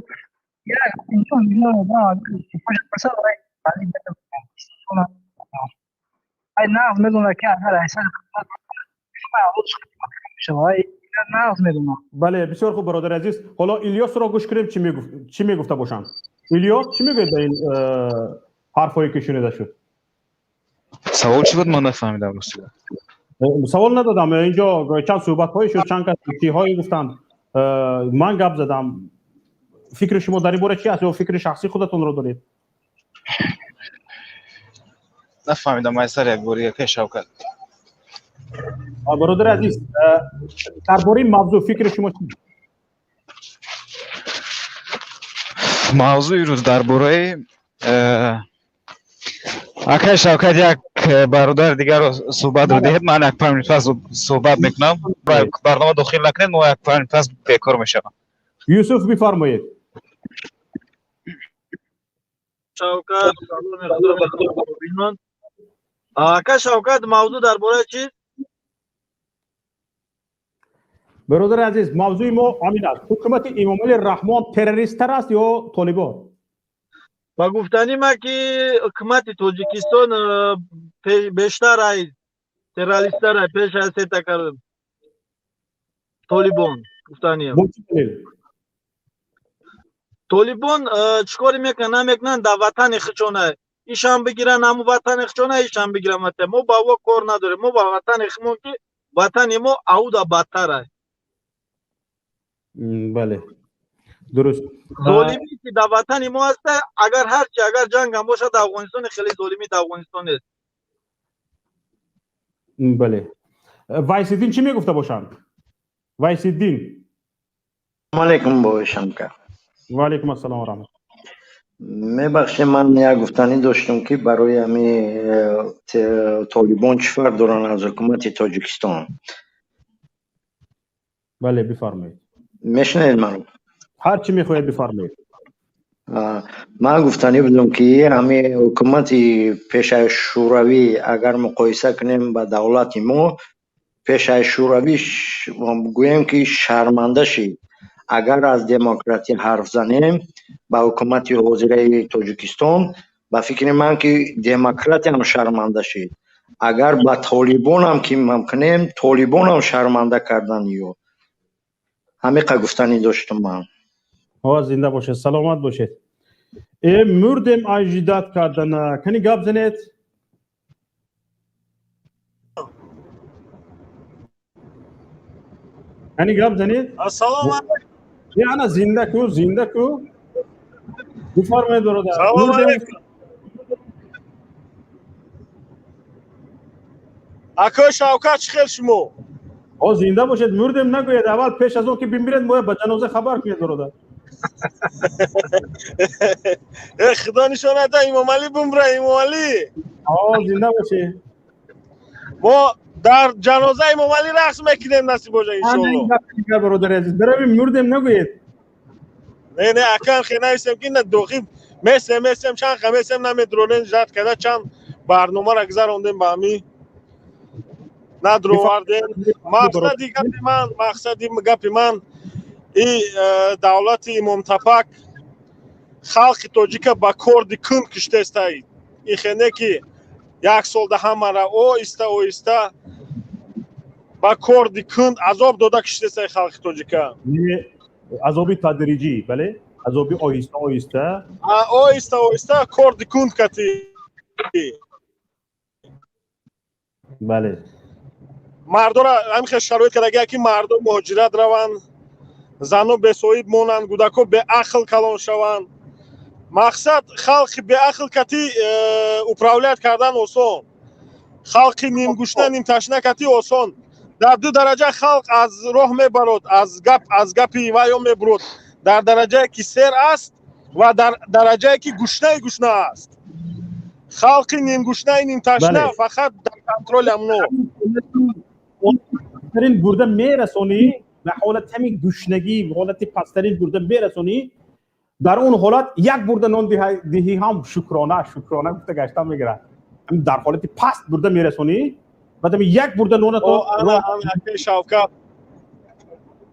S15: یا 5 میلیون آدم استعفا مثلا نقض میدونه که اگر احسان نقض میدونه.
S2: بله بسیار خوب برادر عزیز. حالا الیاس را گوش کنیم چی میگفته باشم. الیاس چی میگه در این حرفایی که شنیده شد؟
S16: سوال چی بود؟ من نفهمیدم راستی.
S2: سوال ندادم. اینجا چند صحبت هایی شد، چند کسی هایی گفتن، من گپ زدم. فکر شما در این باره چی است یا فکر شخصی خودتون رو دارید؟
S16: نفهمیدم مایستر یک باری که شوکت.
S2: برادر عزیز درباره این موضوع فکر شما چی؟
S16: موضوع روز درباره اکای شوکت یک برادر دیگر رو صحبت رو دهید. من یک 5 منیت پس صحبت میکنم. برنامه داخل نکنید ما یک 5 منیت پس بیکار میشم.
S2: یوسف بفرمایید.
S17: شوکت اکای شوکت موضوع درباره چی؟
S2: برادر عزیز موضوع ما همین است. حکومت امامعلی رحمان تروریست تر است یا طالبان؟
S17: با گفتنی ما که حکومت تاجیکستان بیشتر ای تروریست تر پیش از کردم طالبان گفتنی طالبان چیکار میکنن در وطن خچونه ایشان بگیرن همو وطن خچونه ایشان بگیرن ما با کار نداریم. ما با وطن خمون که وطن ما عودا بدتر ای.
S2: بله درست.
S17: ظالمی که در وطن ما هست اگر هرچی اگر جنگ هم باشه در افغانستان خیلی ظالمی در افغانستان است.
S2: بله وایسیدین چی میگفته باشن؟ وایسیدین
S18: علیکم باشم که
S2: و علیکم السلام و رحمت.
S18: میبخشید من یک گفتنی داشتم که برای همین طالبان چی فرق دارن از حکومت تاجیکستان.
S2: بله بفرمایید.
S18: میشنید منو؟
S2: هر چی میخواید بفرمایید.
S18: من گفتنی بودم که همین حکومت پیش از شوروی اگر مقایسه کنیم با دولت ما پیش از شوروی گویم که شرمنده شید. اگر از دموکراسی حرف زنیم با حکومت حاضره تاجیکستان با فکر من که دموکراتی هم شرمنده شید. اگر با طالبان هم که ممکنه طالبان هم شرمنده کردن یو همین گفتنی داشتم من.
S2: زنده باشید سلامت باشید. مردم اجداد کردن کنی گپ زنید. کنی گپ زنید.
S17: السلام علیکم.
S2: انا زنده کو بفرمایید برادر.
S17: سلام علیکم. اکای شوکت چخیر شما؟
S2: زنده باشید. مردم نگوید. اول پیش از اون که بمیرید ما به جنازه خبر کنید برادر.
S17: خدا نشانه ده امامعلی بمره. امامعلی
S2: زنده باشید.
S17: ما در جنازه امامعلی رقص میکنیم نصیب باشه انشالله.
S2: برادر عزیز برویم مردم نگوید.
S17: نه اکان خیلی نیستم که نه دوخیم میسم چند خمیسم نمیدرونن جد کده چند برنامه را گذراندیم با همی ندرووردیم. مقصد گپ من این دولت امام تپک خلق تاجیک با کردی کند کشته است. این خینه که یک سال ده همه را اویسته با کردی کند عذاب داده کشته است خلق تاجیک.
S2: عذابی تدریجی بله عذابی آهسته
S17: کردی کند کتی.
S2: بله
S17: مردم را همین شرایط کرده که مردم مهاجرت روند، زنو به صاحب مونند، کودکو به عقل کلان شوند. مقصد خلق به عقل کتی اپراولیت کردن آسان، خلق نیم گوشته نیم تشنه کتی آسان. در دو درجه خلق از راه میبرد، از گپی ویا میبرد. در درجه که سر است و در درجه که گوشته است. خلق نیم گوشته نیم تشنه فقط در کنترل امنو.
S2: پسترین برده میرسونی به حالت همین گوشنگی حالت پسترین برده میرسونی. در اون حالت یک برده نان دهی هم شکرانه گفته گشتم میگیره. در حالت پست برده میرسونی بعد یک برده نان تو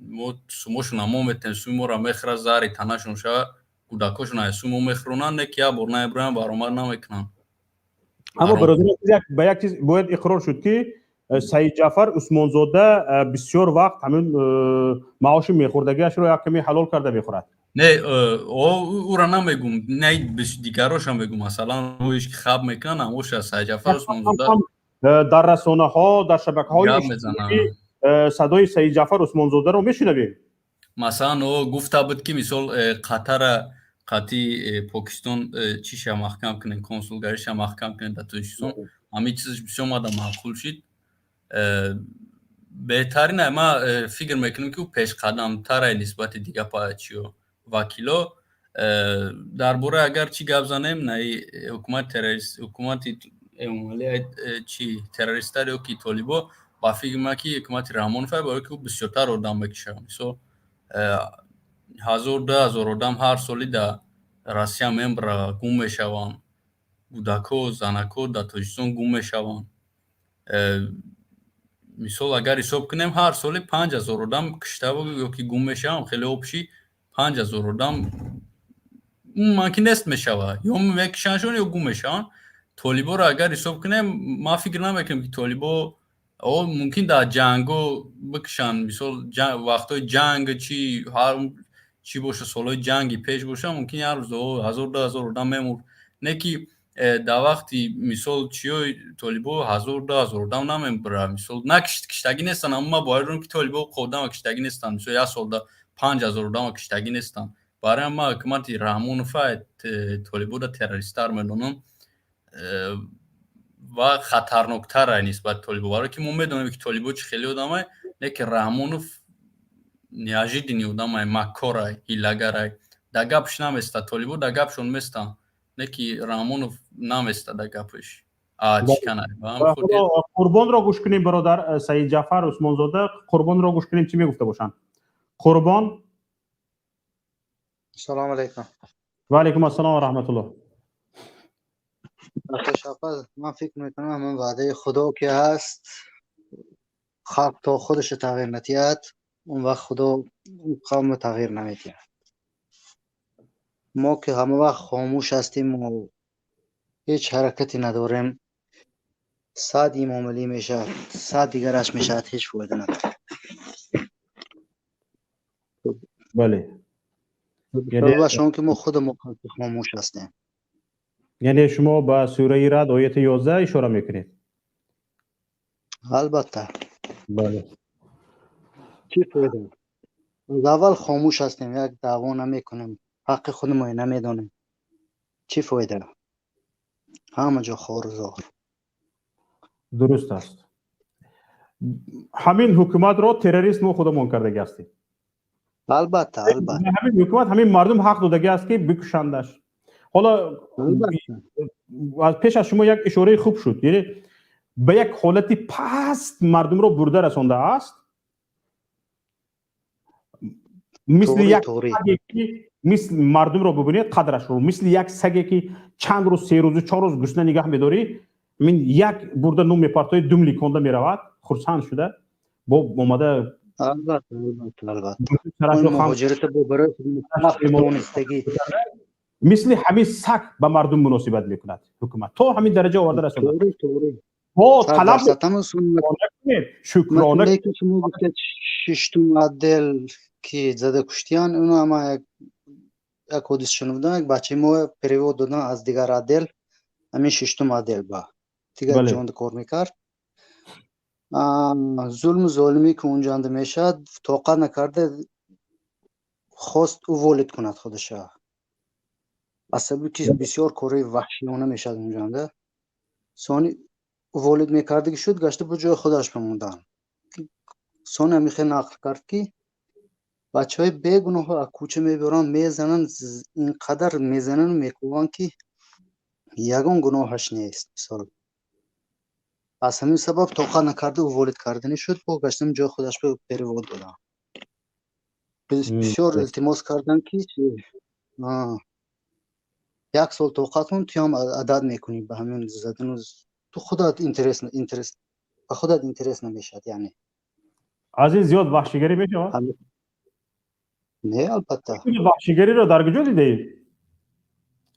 S19: мо сумошон амо метем сумора мехра зари танашон ша кӯдакошон ай сумо мехронанд не ки я бор наеброян баромад намекунанд.
S2: اما برادران به یک چیز باید اقرار شد که سعید جعفر عثمانزاده بسیار وقت همین معاش میخوردگیش رو یک کمی حلال کرده میخورد.
S19: نه او را نمیگم، نه دیگراش هم میگم، مثلا رویش که خب میکنن هموش سعید جعفر عثمانزاده
S2: در رسانه ها در شبکه های اجتماعی صدای سعید جعفر عثمانزاده رو میشنویم.
S19: مثلا او گفته بود که مثال قطر قطعی پاکستان چیشه محکم کنن، کنسولگریش محکم کنن در تویشون، همین چیزش بسیار ماده معقول شد. بهترین ما فکر میکنیم که او پیش قدم تر نسبت دیگه پایچیو وکیلا درباره اگر چی گپ زنیم نه حکومت تروریست حکومت امامعلی چی تروریستاری که طالبان با فکر ما که حکومت رحمان فر برای که بسیارتر آدم بکشه مثلا 1000-2000 آدم هر سالی در روسیه ممبر گم میشوند، کودک‌ها زنک‌ها در تاجیکستان گم میشوند. مثال اگر حساب کنیم هر سالی 5000 آدم کشته و یا که گم میشوند خیلی آبشی 5000 آدم ممکن است میشود یا میکشنشون یا گم میشن. طالبان را اگر حساب کنیم ما فکر نمیکنم که طالبان ممکن در جنگو بکشن، مثال وقتای جنگ چی هر چی باشه سالهای جنگی پیش باشه ممکن هر روز 1000-2000 آدم میمرد، نه که در وقتی مثال چیای طالبان 1000-2000 آدم نمیبره، مثال نه کشتگی نیستن اما باید که طالبان خودم کشتگی نیستن، مثال یک سال در 5000 آدم کشتگی نیستن. برای ما حکومت رحمان فایت طالبان تروریستر میدونم و خطرناکتر نسبت طالبان، برای که ما میدونیم که طالبان چه خیلی آدمه، نه که رحمان نیاجیدنی آدمه مکاره هیلگره در گپش نمیسته، طالبان در گپشون میستن، نه که رحمان نمیسته در گپش چکنه.
S2: قربان را گوش کنیم برادر سعید جعفر عثمانزاده، قربان را گوش کنیم چی میگفته باشن. قربان
S1: سلام علیکم.
S2: و علیکم السلام و رحمت الله.
S1: من فکر میکنم همون وعده خدا که هست خلق تا خودش تغییر نتید اون وقت خدا قوم تغییر نمیتید. ما که همه وقت خاموش هستیم و هیچ حرکتی نداریم، 100 امامعلی میشه 100 دیگرش میشه، هیچ فایده نداره.
S2: بله
S1: یعنی شما که ما خود خاموش هستیم.
S2: یعنی شما با سوره رعد آیه 11 اشاره میکنید؟
S1: البته.
S2: بله.
S1: چی فایده؟ از اول خاموش هستیم، یک دعوا نمیکنیم، حق خودمون نمیدونیم، چی فایده؟ همه جا خار و زار.
S2: درست است. همین حکومت را تروریست ما خودمون کرده هستیم.
S1: البته
S2: همین حکومت همین مردم حق داده است که بکشندش. حالا از پیش از شما یک اشاره خوب شد، یعنی به یک حالتی پست مردم را برده رسانده است، مثل یک سگی، مثل مردم را ببینید قدرش رو، مثل یک سگی که چند روز 3 روز 4 روز گشنه نگه می‌داری، من یک برده نو میپرتای دوملی کنده میرود، خرسند شده با اومده.
S1: البته مهاجرت با برای مستقی
S2: مثل همین سگ به مردم مناسبت میکند حکومت، تا همین درجه آورده رسانده.
S1: با طلب شکرانه که شما گفتید 6 عدل که زده کشتیان، اونو اما یک حدیث شنودم، یک بچه ما پریود دادن از دیگر عدل، همین 6 عدل با دیگر جاند کار میکرد. ظلم ظالمی که اونجا انجام میشد توقع نکرده خواست او ولید کند خودش، عصبی که بسیار کاری وحشیانه میشد اونجا انده سانی ولید میکرده که شد گشته به جای خودش بموندن. سانی همیخه نقل کرد که بچه های بیگناه ها از کوچه میبرن میزنن، اینقدر میزنن میکوبن که یگان گناهش نیست. مثال از همین سبب توقع نکرده و ولید کردنی شد، با گشتم جای خودش به پریود دادن. بسیار التماس کردن که 1 سال توقع کن تو هم عدد میکنی به همین زدن، تو خودت اینترست به خودت اینترست نمیشد. یعنی
S2: از این زیاد وحشیگری میشه.
S1: نه البته
S2: این وحشیگری رو در کجا دیدی؟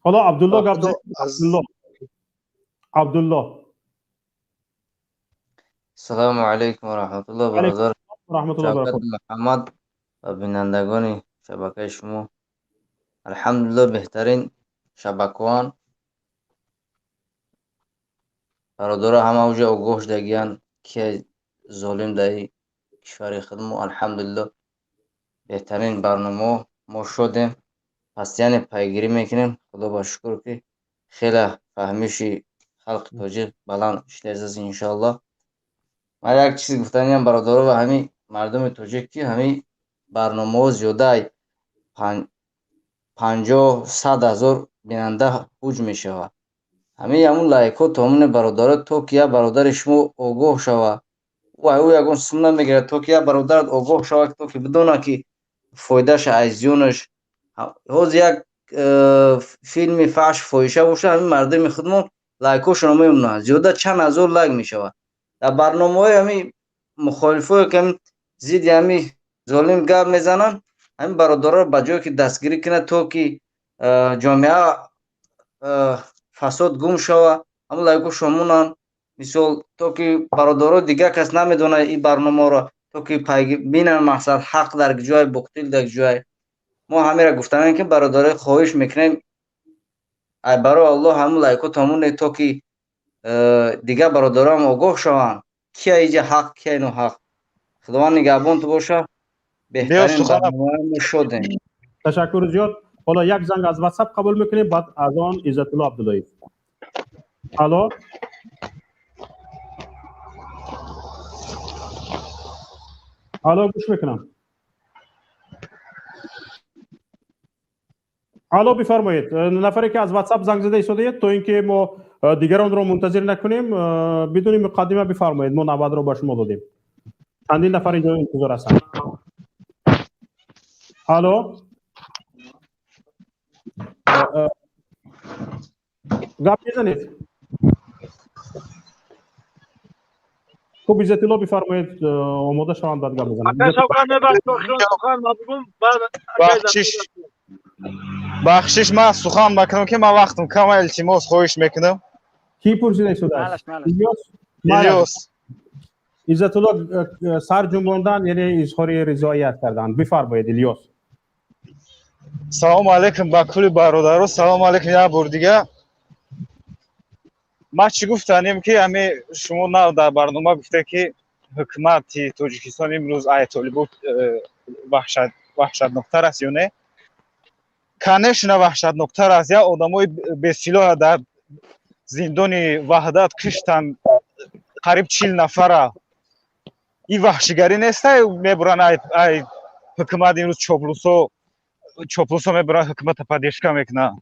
S2: حالا عبدالله گپ زد. عبدالله
S4: السلام علیکم و رحمت الله برادر
S2: رحمت الله
S4: شوکت
S2: برکاته.
S4: محمد و بینندگان شبکه شما. الحمدلله بهترین شبکه‌وان برادر همه اوجا اوگوش دگیان که ظالم دهی کشور خودمو. الحمدلله بهترین برنامه ما شدیم، پس یعنی پیگیری میکنیم. خدا با شکر که خیلی فهمیشی خلق تاجیک بلند شده انشاءالله. من یک چیزی گفتنیم برادر و همین مردم تاجیک که همین برنامه ها زیاده 50-100 هزار بیننده حوج می شود. همین همون لایک ها تامون برادر تو که برادر شما آگاه شود و او یکون سمنه میگیره تو که برادرت آگاه شود تو که بدونه که فایدهش ایزیونش حوز یک فیلم فحش فایشه باشه. همین مردم خودمون لایک هاشون میمونه زیاده چند هزار لایک می شود. در برنامه های همین مخالفه که زید همین ظالم گپ میزنن، همین برادرها به جای که دستگیری کنه تو که جامعه فساد گم شوه، همون لایک شمونن. مثال تو که برادرها دیگه کس نمیدونه این برنامه را تو که بینن مقصد حق در جای بختیل در جای ما همین را گفتن که برادرای خواهش میکنیم ای برای الله همون لایک تامون تو که دیگه برادرها هم آگاه شوند کیا اینجا حق کیا اینو حق. خداوند نگهبان تو باشه. بهترین برنامه شدیم.
S2: تشکر زیاد. حالا یک زنگ از واتساپ قبول میکنیم بعد از آن عزت الله عبداللهی. الو الو گوش میکنم. الو بفرمایید. نفری که از واتساپ زنگ زده ایستاده تا اینکه ما دیگران رو منتظر نکنیم بدون مقدمه بفرمایید. ما نوبت رو به شما دادیم. چندین نفر اینجا انتظار هستن. الو گپ بزنید. خب عزت الله بفرمایید آماده شوند بعد گپ بزنید.
S16: بخشش ما سخن بکنم که ما وقتم کم التماس خواهش میکنم.
S2: کی پرسیده ایستاده است؟ الیاس. عزت الله سر جنباندن یعنی اظهار رضایت کردن. بفرمایید الیاس.
S16: سلام علیکم با کل برادران. سلام علیکم یک بار دیگه. ما چی گفتنیم که همه شما نه در برنامه گفته که حکومت تاجیکستان امروز ای طالبان وحشتناکتر است یا نه؟ کنش نه وحشتناکتر است. یا آدمای به سلاح در زندان وحدت کشتن قریب 40 نفر. این وحشیگری نیست؟ میبرن ای حکومت امروز چاپلوسا میبرن حکومت پدیشکا میکنن.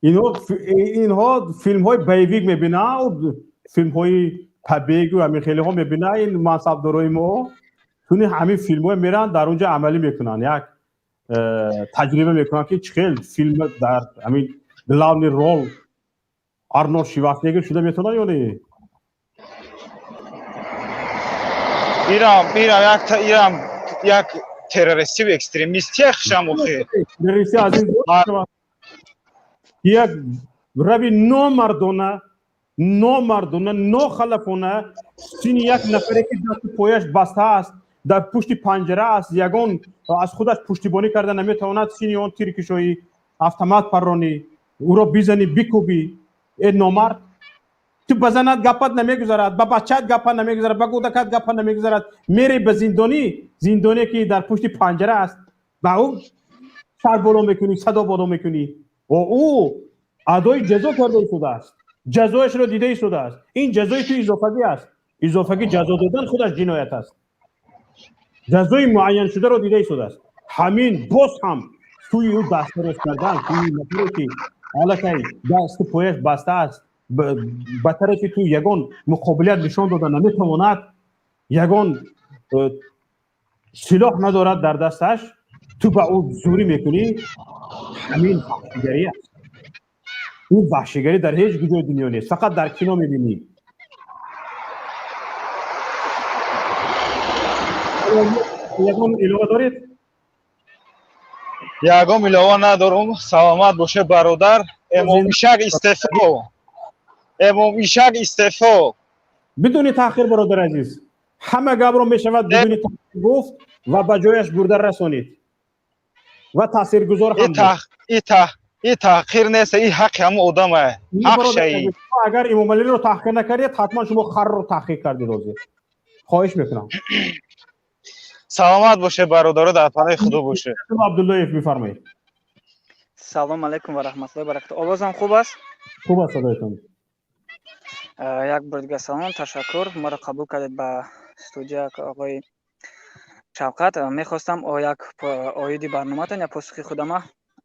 S2: اینها فیلم های بیویک میبینن و فیلم های پبیگ و همین خیلی ها میبینن. این منصبدارای ما تونی همین فیلم های میرن در اونجا عملی میکنن. یک تجربه میکنن که چخیل فیلم در همین دلاونی رول آرنولد شوارزنگر شده میتونن یا نه؟
S16: ایران یک تروریستی و اکستریمیستی خشم اخی.
S2: تروریستی از این یک روی نامردانه ناخلفانه سین یک نفری که دست پایش بسته است در پشت پنجره است یگان از خودش پشتیبانی کرده نمیتواند سینی آن تیرکشایی автомат پرانی او را بیزنی بکوبی. این نامرد تو بزند گپت نمیگذارد، با بچت گپت نمیگذارد، با کودکت گپت نمیگذارد، میری به زندانی که در پشت پنجره است با او سر بالا میکنی صدا بالا میکنی و او ادای جزا کرده شده است. جزایش را دیده شده است. این جزای تو اضافگی است. اضافگی جزا دادن خودش جنایت است. جزای معین شده را دیده شده است. همین باز هم توی او دسترس کردن توی نفری که حالا که دست پایش بسته است به طرفی تو یگان مقابلیت نشان دادن نمیتواند، یگان سلاح ندارد در دستش، تو با او زوری میکنی. همین وحشیگری است. این وحشیگری در هیچ جای دنیا نیست، فقط در کینو میبینی. یگان علاوه دارید؟
S16: ягон илова надорум. Саломат боше бародар. Эмомишак истефо. امام‌ایشک استعفا
S2: بدون تاخیر برادر عزیز همه گپ رو میشود بدون تاخیر گفت و به جایش برده رسانید و تاثیرگذار هم
S16: این تاخیر نیست، این حق همه آدمه. حق شایی
S2: اگر امامعلی رو تحقیر نکردید حتما شما خر رو تحقیق کردید. روزی خواهش میکنم.
S16: سلامت باشه برادر، در پناه خدا باشه.
S2: عبدالله بفرمایید.
S5: سلام علیکم و رحمت الله و برکاته. آوازم خوب است؟
S2: خوب است صدایتان.
S5: یک بار دیگه سلام، تشکر ما را قبول کردید به استودیو آقای شوکت. میخواستم یک آیدی برنامه‌تان یا پاسخی خودم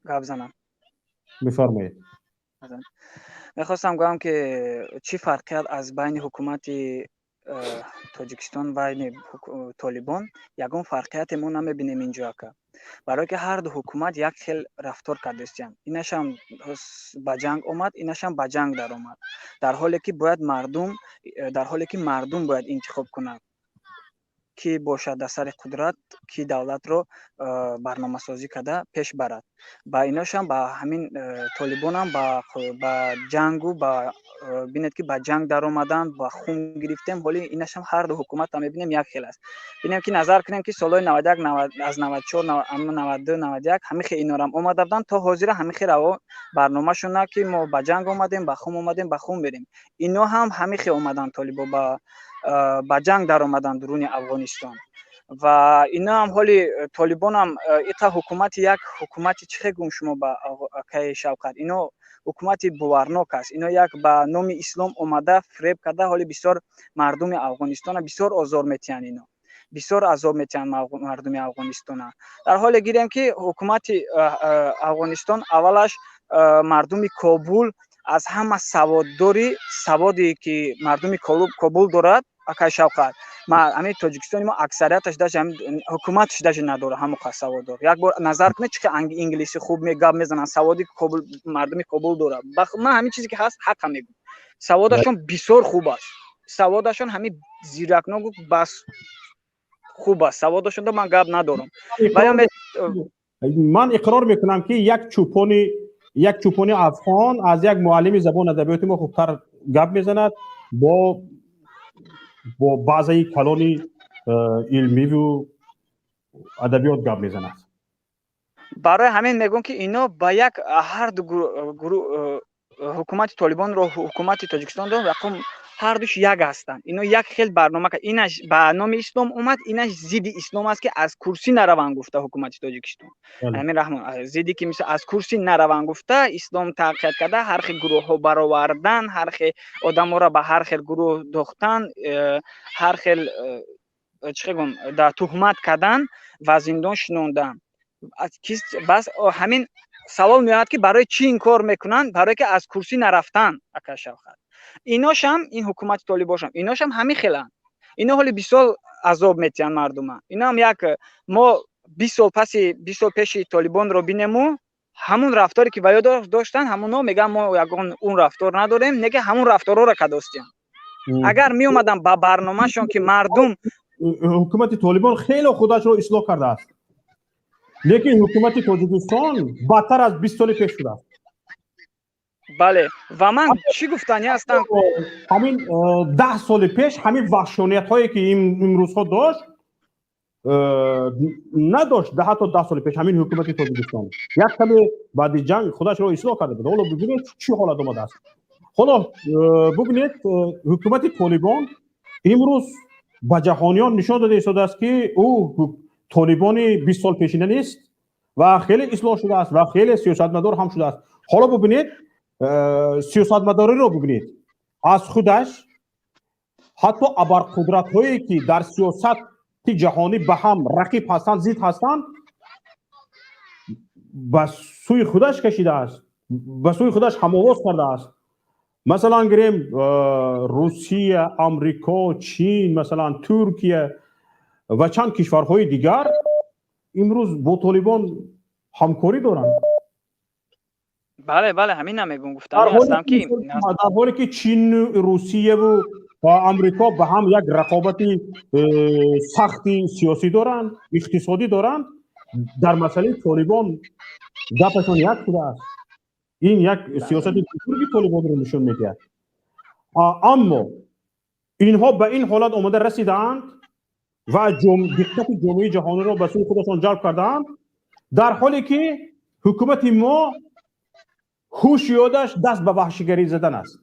S5: گپ زنم.
S2: بفرمایید.
S5: میخواستم گویم که چی فرقیت از بین حکومت تاجیکستان و طالبان یگان فرقیت ما نمیبینیم اینجا، که برای که هر دو حکومت یک خیل رفتار کردستند. اینش هم با جنگ آمد، اینش هم با جنگ در آمد، در حالی که مردم باید انتخاب کنند کی باشد در سر قدرت، کی دولت رو برنامه سازی کرده پیش برد. با ایناش هم با همین طالبان هم با جنگ و با بینید که با جنگ در آمدن، با خون گرفتیم. ولی ایناش هم هر دو حکومت هم میبینیم یک خیل است. ببینیم که نظر کنیم که سالهای 91 از 94 92 91 همه خیل اینا رو هم اومده بودن تا حاضر همه خیل رو برنامه شونه که ما با جنگ اومدیم، با خون اومدیم، با خون بریم. اینا هم همه خیل اومدن طالبان با جنگ در آمدن درون افغانستان و اینا هم حالی طالبان هم ایتا حکومت یک حکومت چه گم شما با که شوکت اینا حکومت باورناک است. اینا یک با نام اسلام اومده فریب کرده، حالی بسیار مردم افغانستان بسیار آزار میتین، اینا بسیار عذاب میتین مردم افغانستان. در حال گیریم که حکومت افغانستان اولش مردم کابل از همه سوادی که مردم کابل دارد اکای شوکت ما همین تاجیکستان ما اکثریتش داشت حکومتش داشت نداره همون سواد داره. یک بار نظر کنید چه انگلیسی خوب میگم میزنن سوادی کابل مردم کابل داره. من همین چیزی که هست حق میگم، سوادشون بسیار خوب است، سوادشون همین زیرکناک بس خوب است، سوادشون من گپ ندارم. ولی
S2: من اقرار میکنم که یک چوپانی افغان از یک معلم زبان ادبیات ما خوبتر گپ میزند با بعضی کلانی علمی و ادبیات گپ میزند.
S5: برای همین میگم که اینا با یک هر دو گروه حکومت طالبان رو حکومت تاجیکستان رو رقم هر دوش یک هستند. اینا یک خیل برنامه که اینش به نام اسلام اومد، اینش ضد اسلام است که از کرسی نروند گفته حکومت تاجیکستان. همین رحمان ضدی که مثل از کرسی نروند گفته اسلام تقویت کرده، هر خیل گروه ها برآوردن، هر خیل آدم ها را به هر خیل گروه دوختن، هر خیل چه گم در تهمت کردن و زندان شنوندن. بس همین سوال میاد که برای چی این کار میکنن؟ برای که از کرسی نرفتن اکشف خد. ایناش هم این حکومت طالبان ایناش هم همین خیلن. اینا حالی 20 سال عذاب میتین مردم. اینا هم یک ما 20 سال پیش طالبان رو بینیم، همون رفتاری که ویا داشتن همونا میگن ما یگان اون رفتار نداریم، نگه همون رفتارا رو کداستیم. اگر می اومدن با برنامه‌شون که مردم
S2: حکومت طالبان خیلی خودش رو اصلاح کرده است، لیکن حکومت تاجیکستان بدتر از 20 سال پیش شده است.
S5: بله و من چی گفتنی هستم
S2: همین 10 سال پیش همین وحشانیت هایی که این روزها داشت نداشت. حتی 10 سال پیش همین حکومت تاجیکستان یک کمی بعد جنگ خودش رو اصلاح کرده بود. حالا ببینید چی حالت آمده است. حالا ببینید حکومت طالبان امروز به جهانیان نشان داده ایستاده است که او طالبان 20 سال پیشینه نیست و خیلی اصلاح شده است و خیلی سیاستمدار هم شده است. حالا ببینید سیاستمداری رو ببینید، از خودش حتی ابرقدرت هایی که در سیاست جهانی به هم رقیب هستند، ضد هستند، به سوی خودش کشیده است، به سوی خودش هم‌آواز کرده است. مثلا گریم روسیه، آمریکا، چین، مثلا ترکیه و چند کشورهای دیگر امروز با طالبان همکاری دارند.
S5: بله همین نمیگم گفتم هستم که
S2: در حالی که چین، روسیه و آمریکا به هم یک رقابت سختی سیاسی دارند، اقتصادی دارند، در مسئله طالبان گپشون یک شده است. این یک سیاست بزرگی طالبان رو نشون میده. اما اینها به این حالت آمده رسیدند و دقت جامعه جهانی را به سوی خودشان جلب کردند، در حالی که حکومت ما هوش یادش دست به وحشیگری زدن است،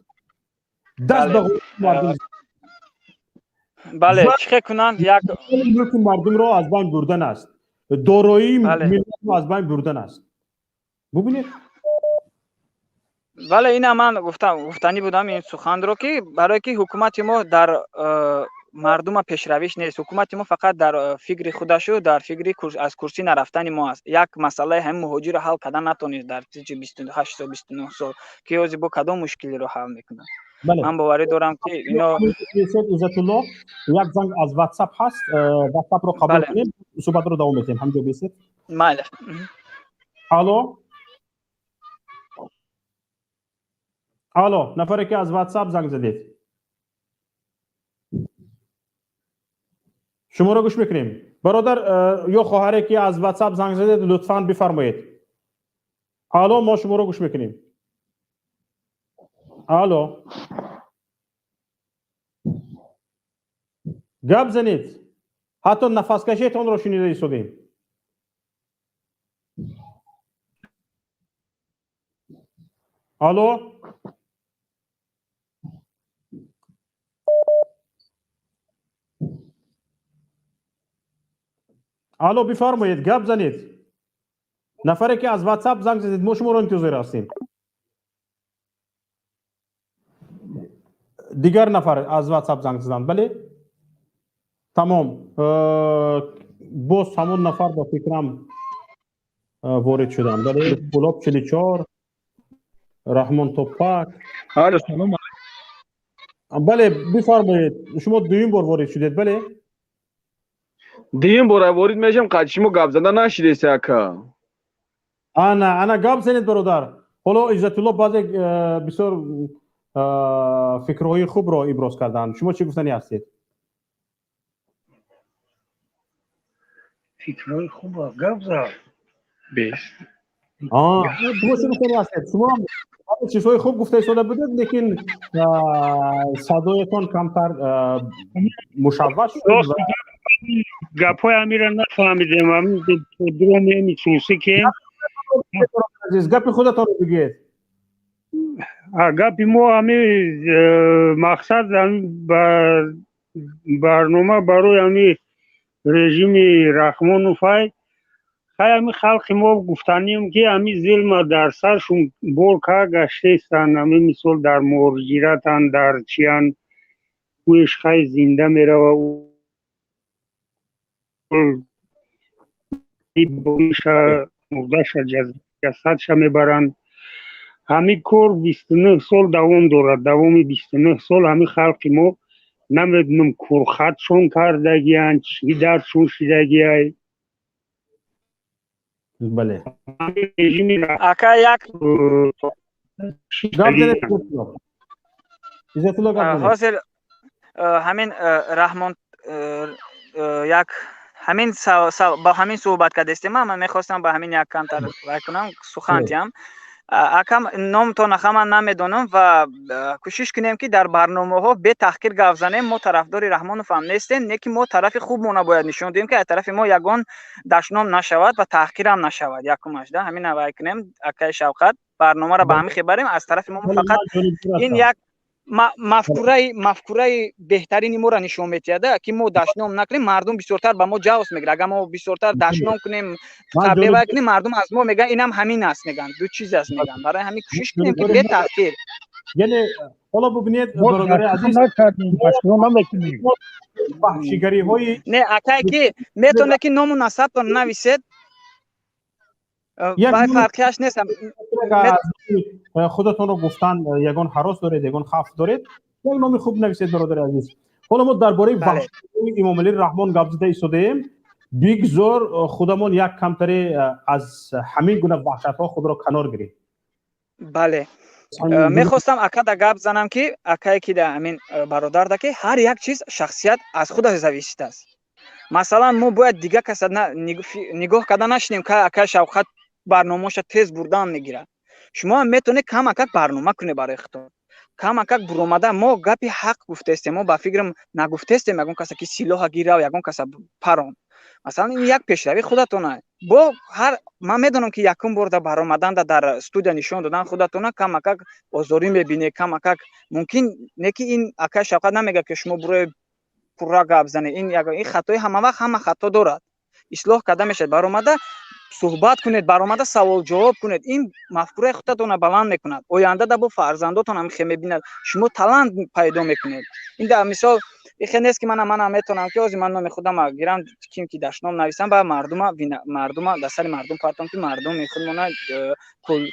S2: دست به مردم،
S5: بله چه کنند یک
S2: ملک مردم را از بین بردن است، دارایی ملت را از بین بردن است. ببینید
S5: بله این من گفتنی بودم این سخن رو که برای که حکومت ما در مردم پیشرویش نیست. حکومت ما فقط در فکر خودش و در فکر از کرسی نرفتن ما است. یک مسئله هم مهاجر حل کردن نتونید در 28 سال 29 سال که اوزی با کدام مشکلی رو حل میکنه. من باوری دارم که اینا
S2: عزت الله یک زنگ از واتساپ هست، واتساپ رو قبول کنیم، صحبت رو دوام بدیم. همجا بیسید.
S5: بله.
S2: الو نفری که از واتساپ زنگ زدید شما رو گوش میکنیم. برادر یا خواهری که از واتساپ زنگ زدید لطفاً بفرمایید. الو ما شما رو گوش میکنیم. الو گپ زنید، حتی نفس کشیتون رو شنیده ایستادیم. الو الو بفرمایید، گپ زنید. نفری که از واتساپ زنگ زدید ما شما رو انتظار هستیم. دیگر نفر از واتساپ زنگ زدن. بله تمام. باز همون نفر با فکرم وارد شدن. بله گلاب 44 رحمان توپک.
S6: سلام.
S2: بله بفرمایید، شما دویم بار وارد شدید. بله
S6: دویم بار وارد میشم، قد شما گپ زدن نشیدید اکا.
S2: انا گپ زنید برادر. حالا عزت الله بعضی بسیار فکرهای خوب را ابراز کردن. شما چی گفتنی هستید؟
S14: فکرهای خوب را گپ زد.
S6: بیست.
S2: شما چی گفتنی هستید؟ شما چیزهای خوب گفته ایستاده بودید لیکن صدایتان کمتر مشوش شد.
S14: گپای امیر نفهمیدم. همین درو میچونسی که
S2: گپ خودتان رو بگید.
S14: گپ ما همین مقصد برنامه برای همین رژیم رحمان و فای همین خلق ما گفتنیم که همین ظلم در سرشون برکا گشته استن. همین مثال در مهاجرتن، در چیان کویش خیلی زنده میره و بایش مردش جسدش میبرن. همین کور 29 سال دوام دارد. دوام 29 سال همین خلق ما نمیدونم کورخطشون کردگی هن چی درشون شدگی های.
S2: بله
S5: اکا یک حاصل همین رحمان یک همین با همین صحبت کرده استیم. من میخواستم با همین یک کمتر کنم سخن تیم. اکم نام تو نخم نمیدونم و کوشش کنیم که در برنامه ها به تحقیر گپ زنیم. ما طرفدار رحمان فهم نیستیم، نه که ما طرف خوب مون باید نشون دیم که طرف ما یگان دشنام نشود و تحقیر هم نشود. یکمش ده همین نوای کنیم. اکای شوکت برنامه را به همین خبریم. از طرف ما فقط این یک مفکوره بهترین ما را نشون میده که ما دشنام نکنیم مردم بسیارتر به ما جواب میگیره. اگر ما بسیارتر دشنام کنیم قبله کنیم مردم از ما میگن اینم همین است، میگن دو چیز است میگن. برای همین کوشش کنیم که به تحقیر
S2: یعنی حالا ببینید برادر عزیز وحشیگری های
S5: نه اکای که میتونه که نام و نسب تو نویسید وای فرقیش نیست.
S2: خودتون رو گفتن یگان هراس دارید، یگان خوف دارید، یک نام خوب نویسید برادر عزیز. حالا ما درباره وحشیگری امامعلی رحمان گپ زده ایستادیم. بگذار خودمون یک کمتری از همین گونه وحشت ها خود را کنار گیریم.
S5: بله میخواستم اکا دا گپ زنم که اکایی که دا همین برادر دا که هر یک چیز شخصیت از خودش زویسته است. масалан мо бояд дига каса нигоҳ карда нашинем ка ака Шавқат барномаша тез бурдан мегирад. шумо ҳам метавонед камакак барнома кунед барои худтон. камакак буромада мо гапи ҳақ гуфтестем, мо ба фикрам нагуфтестем ягон каса ки силоҳа гирав, ягон каса парон. масалан ин як пешравӣ худатона. бо ҳар ман медонам ки якум борда баромаданда дар студия нишон додан худатона камакак озорӣ мебинед, камакак мумкин не ки ин ака Шавқат намегӯяд ки шумо бурои пурра гап занед. ин хатои ҳама вақт ҳама хато дорад. ислоҳ карда мешавад. Баромада суҳбат кунед, баромада савол ҷавоб кунед. ин мафкураи худатона баланд мекунад. ояндада бо фарзандотон ҳам хе мебинад шумо талант пайдо мекунед. ин дар мисол ихе нест ки ман метонам ки ҳозир ман номи худам гирам ким ки дашном нависам ба мардума да сари мардум партам ки мардум мехуд мона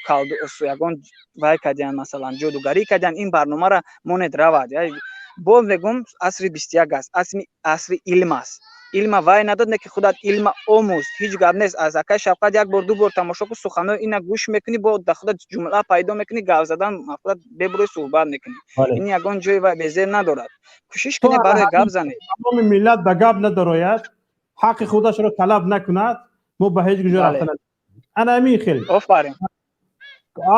S5: калду ягон вай кадян масалан ҷодугарӣ кадян. ин барномара монед равад. бо мегум асри 21 аст. асри илм аст. илма вай надод не ки худат илма омӯз. ҳеҷ гап нест. аз ака Шавқат як бор ду бор тамошо ку суханои ина гӯш мекунӣ, бо да худат ҷумла пайдо мекунӣ, гап задан мафурат бебурӯи суҳбат мекунӣ. ин ягон ҷои вай безер надорад. кӯшиш кунед барои гап занед.
S2: тамоми миллат ба гап надарояд, ҳаққи худашро талаб накунад, мо ба ҳеҷ гуҷа рафта надорем. ана ҳамин хел
S5: офарин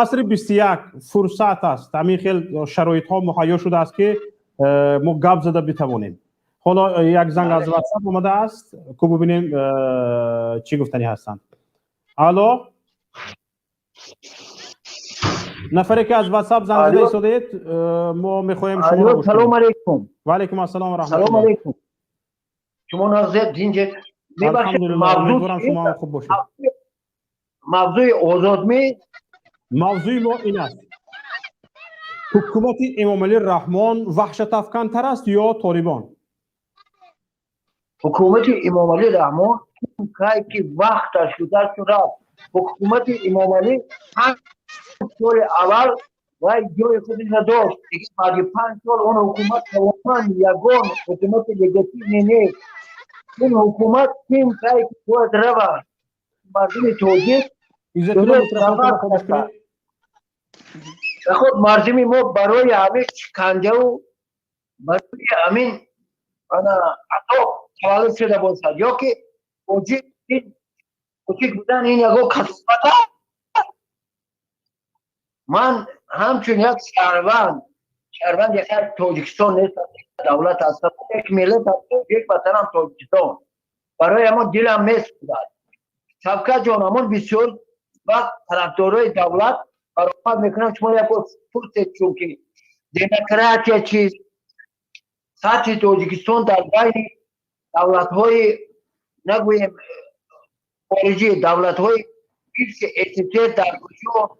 S2: асри 21 фурсат аст. ҳамин хел шароитҳо муҳайё шудааст ки мо гап зада битавонем. حالا یک زنگ از واتساپ اومده است که ببینیم چی گفتنی هستند. الو نفری که از واتساپ زنگ زده ایستادید ما میخواهیم شما رو گوش کنیم.
S3: سلام علیکم.
S2: و علیکم السلام و رحمت
S3: سلام علیکم. شما نازد اینجا
S2: امیدوارم شما خوب باشید.
S3: موضوع آزاد
S2: موضوع ما این است: حکومت امامعلی رحمان وحشت‌افکندتر است یا طالبان؟
S3: حکومت امامعلی رحمان که وقت شده حکومت امامعلی هم سال اول و جای خودش را داشت. دیگه بعد 5 سال اون حکومت تماما یگان حکومت لگیتیم نیست. این حکومت تیم که باید رود مردم توجیه خود مردمی ما برای همه شکنجه و برای همین عطاب تولد شده باشد یا که کوچک بودن این یکو کسبت است. من همچون یک شهروند یک تاجیکستان نیست، دولت هستم، یک ملت هستم، یک وطنم تاجیکستان. برای همون دلم میسوزد. شوکت جان همون بسیار وقت طرفدارای دولت برآمد میکنن شما یک فرصت چون که دموکراسی چیز سطح تاجیکستان در بین دولت‌های نگویم خارجی، دولت‌های بیش استیت در کجا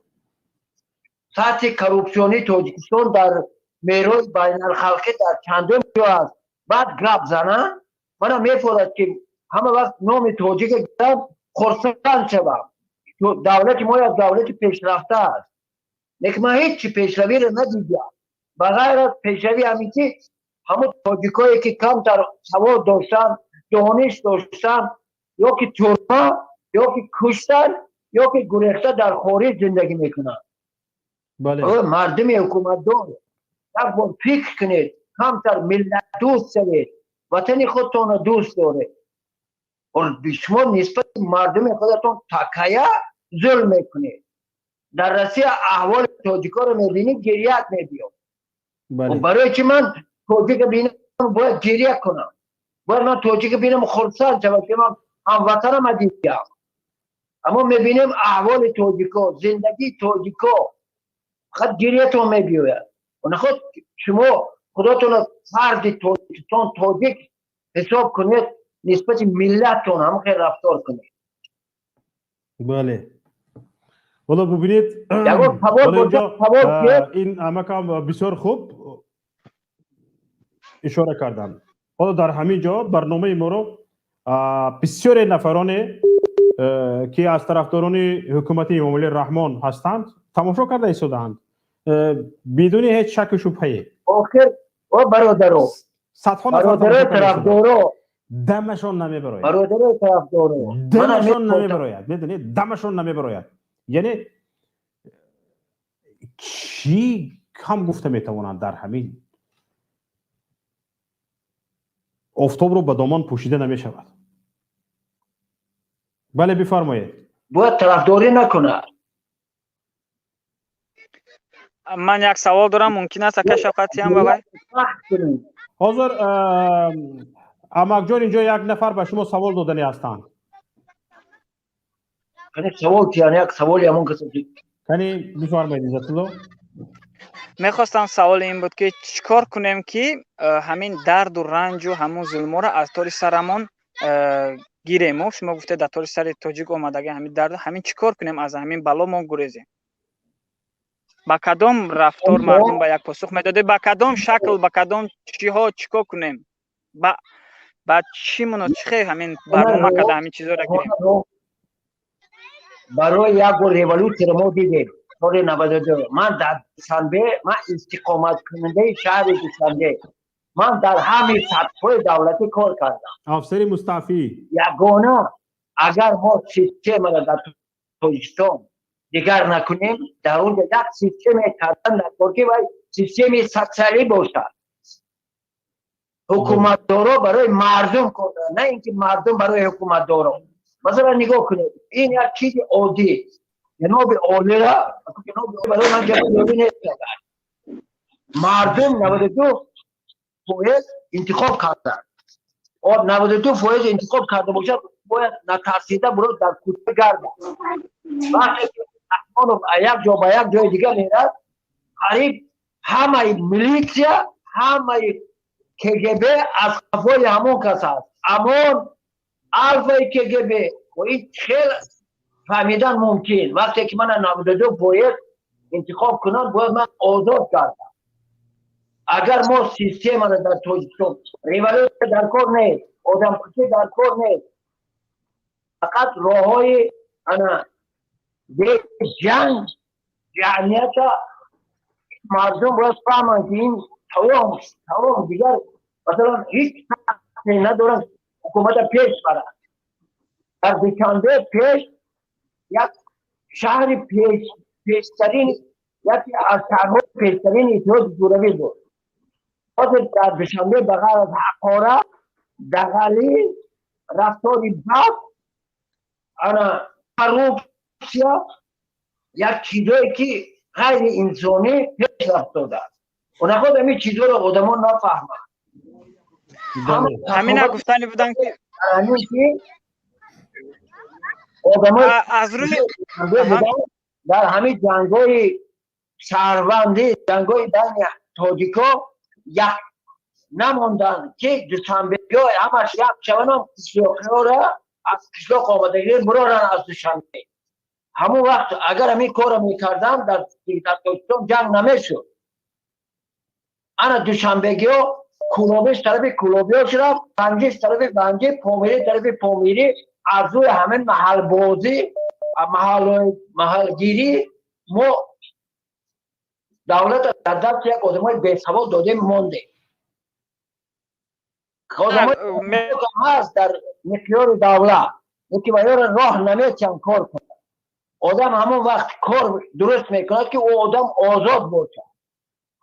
S3: سطح کروپسیونی تاجیکستان در میراث بین الخلقی در چندم جا است. بعد گپ زنن من میفهمم که همه وقت نام تاجیک گفتم خرسند شوم. دولت ما یک دولت پیشرفته است. لیکن من هیچ پیشروی را ندیدم. بغیر از پیشروی همین که همون تاجیکایی که کمتر سواد داشتن، دانش داشتن، یا که ترمه، یا که کشتن، یا که گریخته در خارج زندگی میکنن.
S2: بله.
S3: مردم حکومت دار یک بار فکر کنید، کمتر ملت دوست شوید، وطن خودتان دوست دارید. و شما نسبت مردم خودتان تکیه ظلم میکنید. در روسیه احوال تاجیکا رو میبینید گریت میبینید. و برای چی من تاجیک بینم باید گریه کنم؟ باید من تاجیک بینم خرسند شود که من هموطنم دیدم. اما میبینیم احوال تاجیکا، زندگی تاجیکا خود گریتون میبیوید. و نخود شما خودتون فرد تاجیکستان تاجیک حساب کنید، نسبت ملتتون هم خیلی رفتار کنید.
S2: بله. حالا ببینید این امکان بسیار خوب اشاره کردن. حالا در همین جا برنامه ما رو بسیار نفران که از طرفداران حکومت امامعلی رحمان هستند تماشا کرده ایستادند بدون هیچ شک و شبهه.
S3: آخر برادران برادران طرفدارا
S2: دمشون نمیبراید.
S3: برادران طرفدارا
S2: دمشون نمیبراید. میدونید دمشون نمیبراید. یعنی چی کم گفته میتوانند در همین آفتاب رو به دامان پوشیده نمی شود. بله بفرمایید.
S3: باید طرفداری نکنه.
S5: من یک سوال دارم، ممکن است که شفقتی هم بگوی؟
S2: حاضر امک جان اینجا یک نفر به شما سوال دادنی هستند.
S3: کنی سوال که یک سوالی همون کسی
S2: کنی بفرمایید عزت الله.
S5: میخواستم سوال این بود که چیکار کنیم که همین درد و رنج و همون ظلم را از طور سرمان گیریم. شما گفته در طور سر تاجیک اومدگی همین درد، همین چیکار کنیم از همین بلا ما گریزیم؟ با کدام رفتار مردم به یک پاسخ میداده؟ با کدام شکل، با کدام چیها چیکار کنیم؟ با چی مناسخه همین برنامه کده همین چیزا را گیریم؟
S3: برای یک ریولوشن رو ما دیدیم سال 92. من در دوشنبه، من استقامت کننده شهر دوشنبه، من در همین سطح دولتی کار کردم.
S2: افسر مستعفی
S3: یگانه اگر ما سیستم را در تاجیکستان دیگر نکنیم، در اونجا یک سیستم کردن در ترکیه و سیستم سوسیالی باشد. حکومتدارا برای مردم کردن، نه اینکه مردم برای حکومتدارا. مثلا نگاه کنید، این یک چیز عادی، جناب عالی را برای من جناب نیست. مردم 92% انتخاب کردن. اور 92% انتخاب کرده باشد، باید نترسیده برو در کوچه گردن. وقتی که رحمان یک جا به یک جای دیگر میرد، قریب همه میلیسیا، همه KGB از قفای همون کس هست. همون الفای KGB و این خیلی فهمیدن ممکن. وقتی که من 92 باید انتخاب کنم، باید من آزاد کردم. اگر ما سیستم را در تاجیکستان ریولوشن در کار نیست، آدم کشی در کار نیست، فقط راه های جنگ جمعیت مردم باید فهمند که این تمام دیگر مثلا هیچ تحصیل ندارن حکومت پیش برد. در دوشنبه پیش یک شهر پیشترین، یکی از شهرهای پیشترین اتحاد شوروی بود. در دوشنبه بغیر از حقاره، دغلی، رفتاری بد، کروپسیا، یک چیزایی که غیر انسانی پیش رفته است. اونها خود همین چیزا رو آدمان نفهمند.
S5: همین گفتنی بودن که از روی
S3: در همین جنگای شهروندی، جنگای بین تاجیکا یک نماندن که دوشنبه های همش یک شبانم کشلاقی ها را از کشلاق آمده گیرن برارن از دوشنبه. همون وقت اگر همین کار را میکردن در تاجیکستان جنگ نمیشد. انا دوشنبگی ها کلابش طرف کلابی ها شد، بنجش طرف بنجی، پامیری طرف پامیری، از روی همین محل بازی، محل گیری ما دولت در دست یک آدمای بی‌سواد داده مونده. آدمای هست در مقیار دولت یکی باید راه نمیتونن کار کنن. آدم همون وقت کار درست میکند که او آدم آزاد باشه.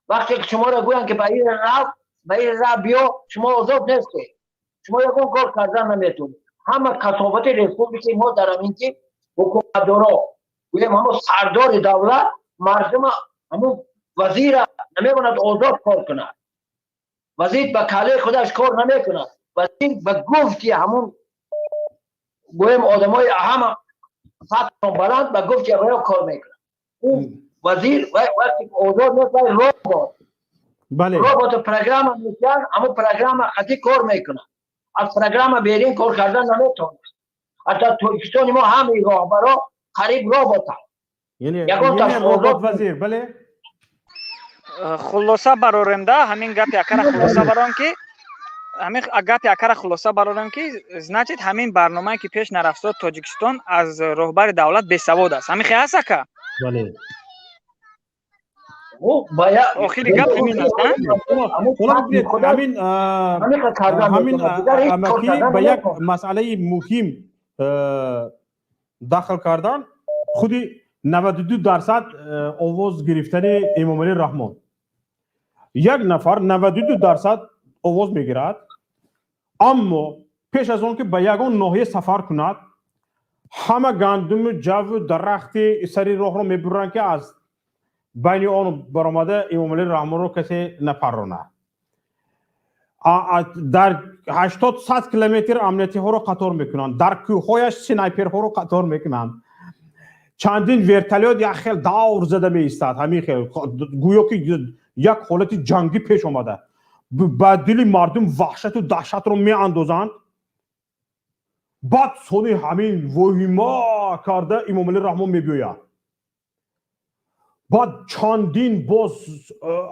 S3: وقتی که شما را گوین که به این راه بیا، شما آزاد نیستید. شما یکون کار کردن نمیتونید. همه کثافت رسپوبلیک ما در همین که حکومتدارا گویم همون سردار دولت مردم همون وزیر نمیتواند آزاد کار کند. وزیر به کاله خودش کار نمیکند. وزیر به گفتی همون گویم آدمای همه سطح بلند به گفتی باید کار میکند. اون وزیر وقتی آزاد نیست رابط. رابط پروگرام میشن، اما پروگرام خطی کار میکنن. از پروگرام بیرین کار کردن نمیتونه. حتی تاجیکستان ما همین راهبرا قریب رابط هم.
S2: یعنی رابط وزیر بله؟
S5: خلاصه برارم ده همین گپ یکر خلاصه برام که همین گپ یکر خلاصه برارم که значит همین برنامه که پیش نرفته تاجیکستان از راهبر دولت بی‌سواد است. همین خیلی است که
S2: بله.
S5: آخری گپ همین است.
S2: همین امکی به یک مسئله مهم داخل کردن خودی 92% آواز گرفتن امامعلی رحمان. یک نفر 92% آواز میگیرد اما پیش از آن که به یگان ناحیه سفر کند همه گندم جو درخت سری راه را میبرند که از بین آن برآمده امامعلی رحمان را کسی نپرانه. در 80-100 کیلومتر امنیتی ها را قطار میکنند، در کوههایش سنایپر ها را قطار میکنند، چندین ورتالیات یک خیل دور زده می ایستد، همین خیل گویا که یک حالت جنگی پیش آمده، به دل مردم وحشت و دهشت را می اندازند. بعد سونی همین وهیما کرده امامعلی رحمان میگوید، بعد چندین باز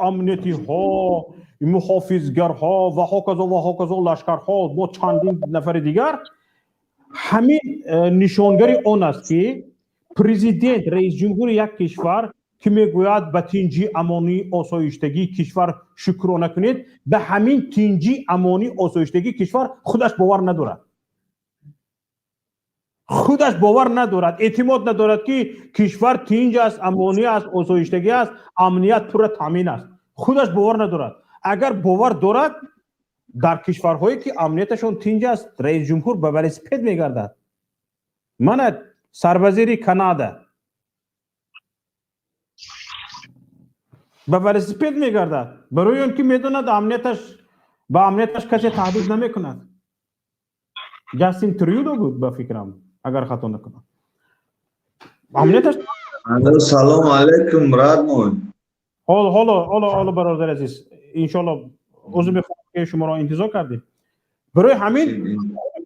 S2: امنیتی ها، محافظگرها و هاکذا لشکرها با چندین نفر دیگر، همین نشانگری آن است که پرزیدنت رئیس جمهور یک کشور که میگوید به تنجی امانی آسایشتگی کشور شکرانه کنید، به همین تنجی امانی آسایشتگی کشور خودش باور ندارد، خودش باور ندارد، اعتماد ندارد که کشور تنج است، امانی است، آسایشتگی است، امنیت پر تامین است، خودش باور ندارد. اگر باور دارد در کشورهایی که امنیتشون تنج است رئیس جمهور به ولسپید میگردد. من سروزیر کانادا به ولسپید میگردد برای اون که میدوند امنیتش با امنیتش کسی تهدید نمیکند. جاستین تریودو بود به فکرم اگر خطا نکنم. امنیتش
S7: سلام علیکم رحمان.
S2: حالا برادر عزیز ان شاء الله عذر میخوام که شما را انتظار کردیم. برای همین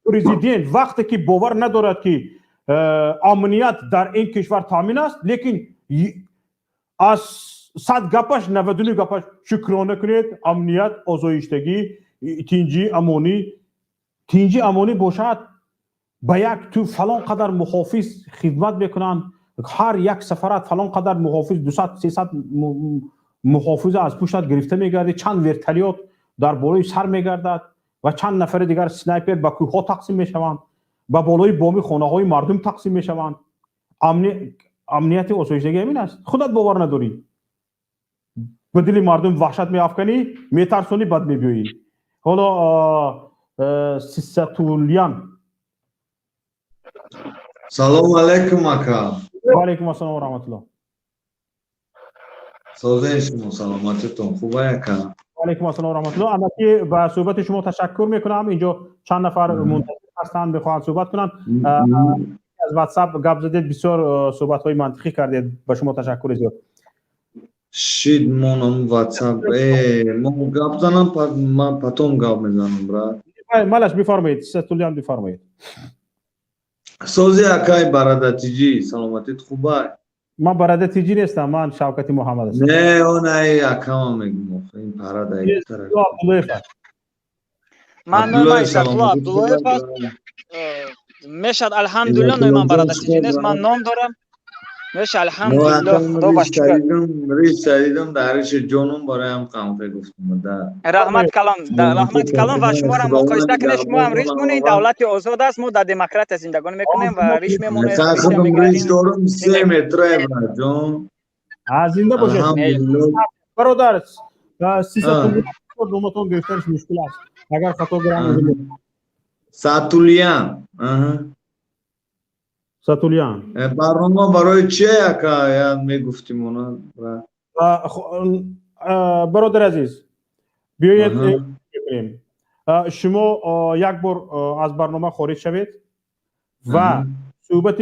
S2: پرزیدنت وقتی که باور ندارد که امنیت در این کشور تامین است، لیکن از 100 گپش 99 گپش شکرانه کنید امنیت آسایشتگی تنجی امانی باشد، به یک تو فلان قدر محافظ خدمت میکنند، هر یک سفارت فلان قدر محافظ 200-300 محافظ از پشت گرفته میگرده، چند ورتالیات در بالای سر میگردد و چند نفر دیگر سنایپر به کوه ها تقسیم میشوند، به بالای بامی خانه های مردم تقسیم میشوند. امنیت آسایشتگی همین است. خودت باور نداری، به دل مردم وحشت میافکنی، میترسونی، بعد میبیایی. حالا سیستولیان.
S7: سلام علیکم اکا.
S2: و علیکم السلام و رحمت الله.
S7: سوزه شما سلامتتون خوبه اکا؟
S2: و علیکم السلام و رحمت الله. اما که به صحبت شما تشکر میکنم. اینجا چند نفر منتظر هستند بخواهند صحبت کنند. از واتساپ گپ زدید، بسیار صحبت های منطقی کردید، به شما تشکر زیاد.
S7: شید مونم واتساپ مون گپ زنم من پاتوم گپ میزنم برات.
S2: مالش بفرمایید. سیستولیان بفرمایید.
S7: سوزی اکای برادتیجی سلامتیت خوبه؟
S2: من برادتیجی نیستم، من شوکتی محمد هستم.
S7: نه اون ای اکام میگم این برادر طرف.
S5: من نام ایساقلا عبداللهیف است. میشد الحمدلله نام من برادتیجی نیست، من نام دارم. میشه الحمدلله خدا باشکر.
S7: ریش دیدم درش جانم برایم قمقه گفتم ده.
S5: رحمت کلام و شما را مقایسه کنید. شما هم ریش مونید، دولت آزاد است، ما در دموکراسی زندگانی میکنیم و ریش میمونید.
S7: خودم ریش دارم 3 متر جان.
S2: زنده باشید برادر. 300 دومتون گرفتنش مشکل است. اگر خطا گرام
S7: ساتولیان.
S2: ساتولیان
S7: برنامه برای چیه اکا یاد میگفتیم اونا؟
S2: برادر عزیز بیایید شما یک بار از برنامه خارج شوید و صحبت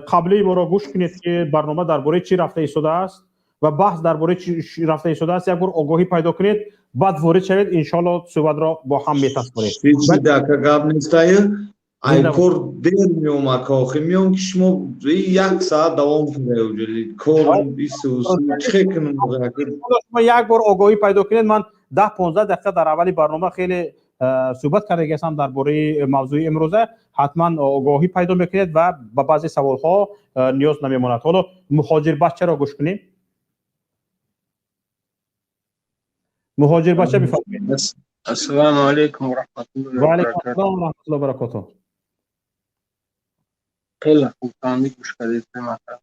S2: قبلی ما را گوش کنید که برنامه درباره چی رفته ایستاده است و بحث درباره چی رفته ایستاده است. یک بار آگاهی پیدا کنید، بعد وارد شوید، ان شاء الله صحبت را با هم میتصورید.
S7: چی دکا گپ نیستای ایکور دیر میوم اکاخی میوم که شما 1 ساعت دوام کنه وجلی کور بیسوس چه کنم
S2: شما یک بار آگاهی پیدا کنید. من 10-15 دقیقه در اولی برنامه خیلی صحبت کرده هستم درباره موضوع امروزه. حتما آگاهی پیدا میکنید و با بعضی سوال ها نیاز نمیماند. حالا مهاجر بچه را گوش کنیم. مهاجر بچه بفرمایید.
S12: السلام علیکم و رحمت الله
S2: و علیکم السلام و رحمت الله و برکاته.
S12: خیلی خوب فهمید گوش کردید مثلا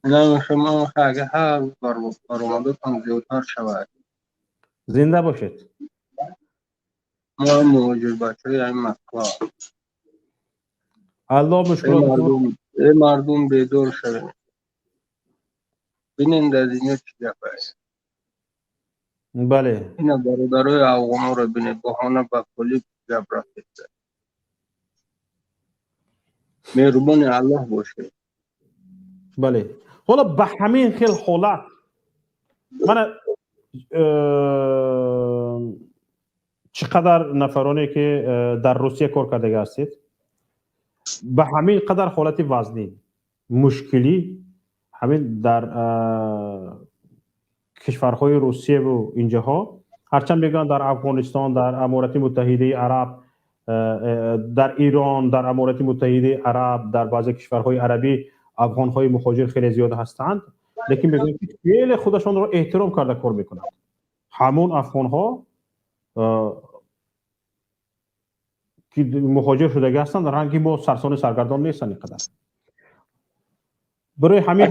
S12: نام شما اگه هر برآمدتان زیادتر شود.
S2: زنده باشید.
S12: ما مهاجر بچه‌های این مسکو
S2: الله مشکلات
S12: مردم بیدار شدن بینین در اینجا چی گفت است.
S2: بله
S12: اینا برادرای افغانا رو بینید بهانه به کلی گپ رفته مهربان الله باشه.
S2: بله حالا به همین خیل حالت من چقدر نفرانی که در روسیه کار کرده هستید به همین قدر حالت وزنی مشکلی همین در کشورهای روسیه و اینجاها هرچند بگن در افغانستان در امارات متحده عرب در ایران در امارات متحده عرب در بعضی کشورهای عربی افغانهای مهاجر خیلی زیاد هستند لیکن بگن که خیلی خودشان رو احترام کرده کار میکنند همون افغانها که مهاجر شده هستند رنگی ما سرسان سرگردان نیستند اینقدر برای همین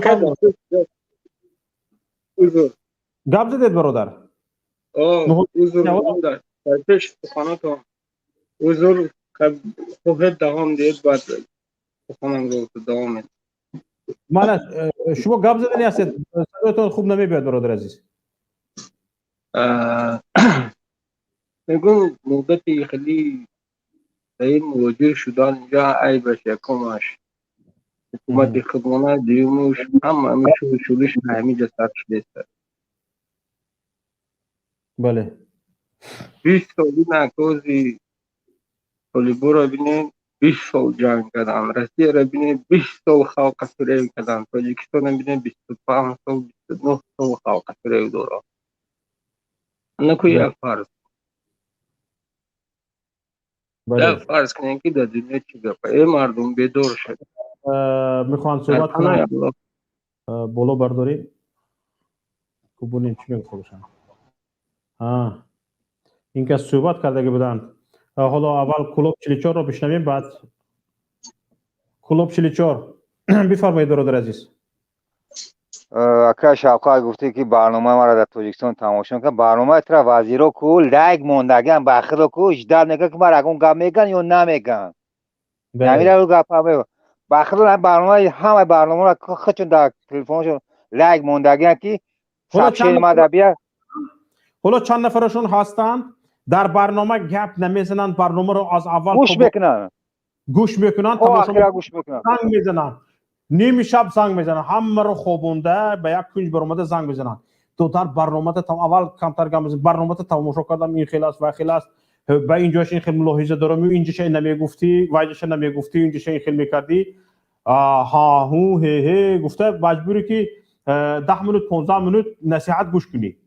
S2: گپ زدید برادر
S12: حضور در پیش سخناتو حضور خوبت دوام دید بعد سخنم رو دوام دید
S2: من شما گپ زدنی هستید صداتون خوب نمیاد برادر عزیز
S12: میگم مدتی خیلی این مهاجر شدن اینجا عیبش یکمش حکومت خودمانه دیومش هم شورش همینجا سر شده است
S2: بله
S12: 20 سالی نکوزی طالبان را بینید 20 سال جنگ کردن روسیه را بینید 20 سال خلق فریب کردن تاجیکستان را بینید 25 سال 29 سال خلق فریب داره نکو یک فرض یک فرض کنین که در دنیا چی گفت ای مردم بیدار شد
S2: میخوان صحبت کنم بالا بردارید کبونین چی میگه خودشان این که صحبت کرده بودن حالا اول کلوب 44 رو بشنویم بعد کلوب 44 بفرمایید برادر عزیز
S20: اکا شوقت گفته که برنامه ما را در تاجیکستان تماشا کن برنامه تر وزیرا کو لایک موندگان بخدا کو اجدار نگه که بر اگون گپ میگن یا نمیگن همین رو گپ هم بخدا برنامه همه برنامه را خچون در تلفنشون لایک موندگان که سابشه ما در بیا
S2: حالا چند نفرشون هستند در برنامه گپ نمیزنن برنامه رو از اول گوش میکنن تماشا
S20: گوش میکنن
S2: زنگ میزنن نیم شب زنگ میزنن همه رو خوابونده به یک کنج برآمده زنگ میزنن تو در برنامه اول کمتر گپ میزنن برنامه تماشا کردم این خیلی است و خیلی است به اینجاش این خیلی ملاحظه دارم اینجاش نمیگفتی وایجاش نمیگفتی اینجاش این خیلی میکردی ها هو هه گفته مجبوری که 10 منوت 15 منوت نصیحت گوش کنی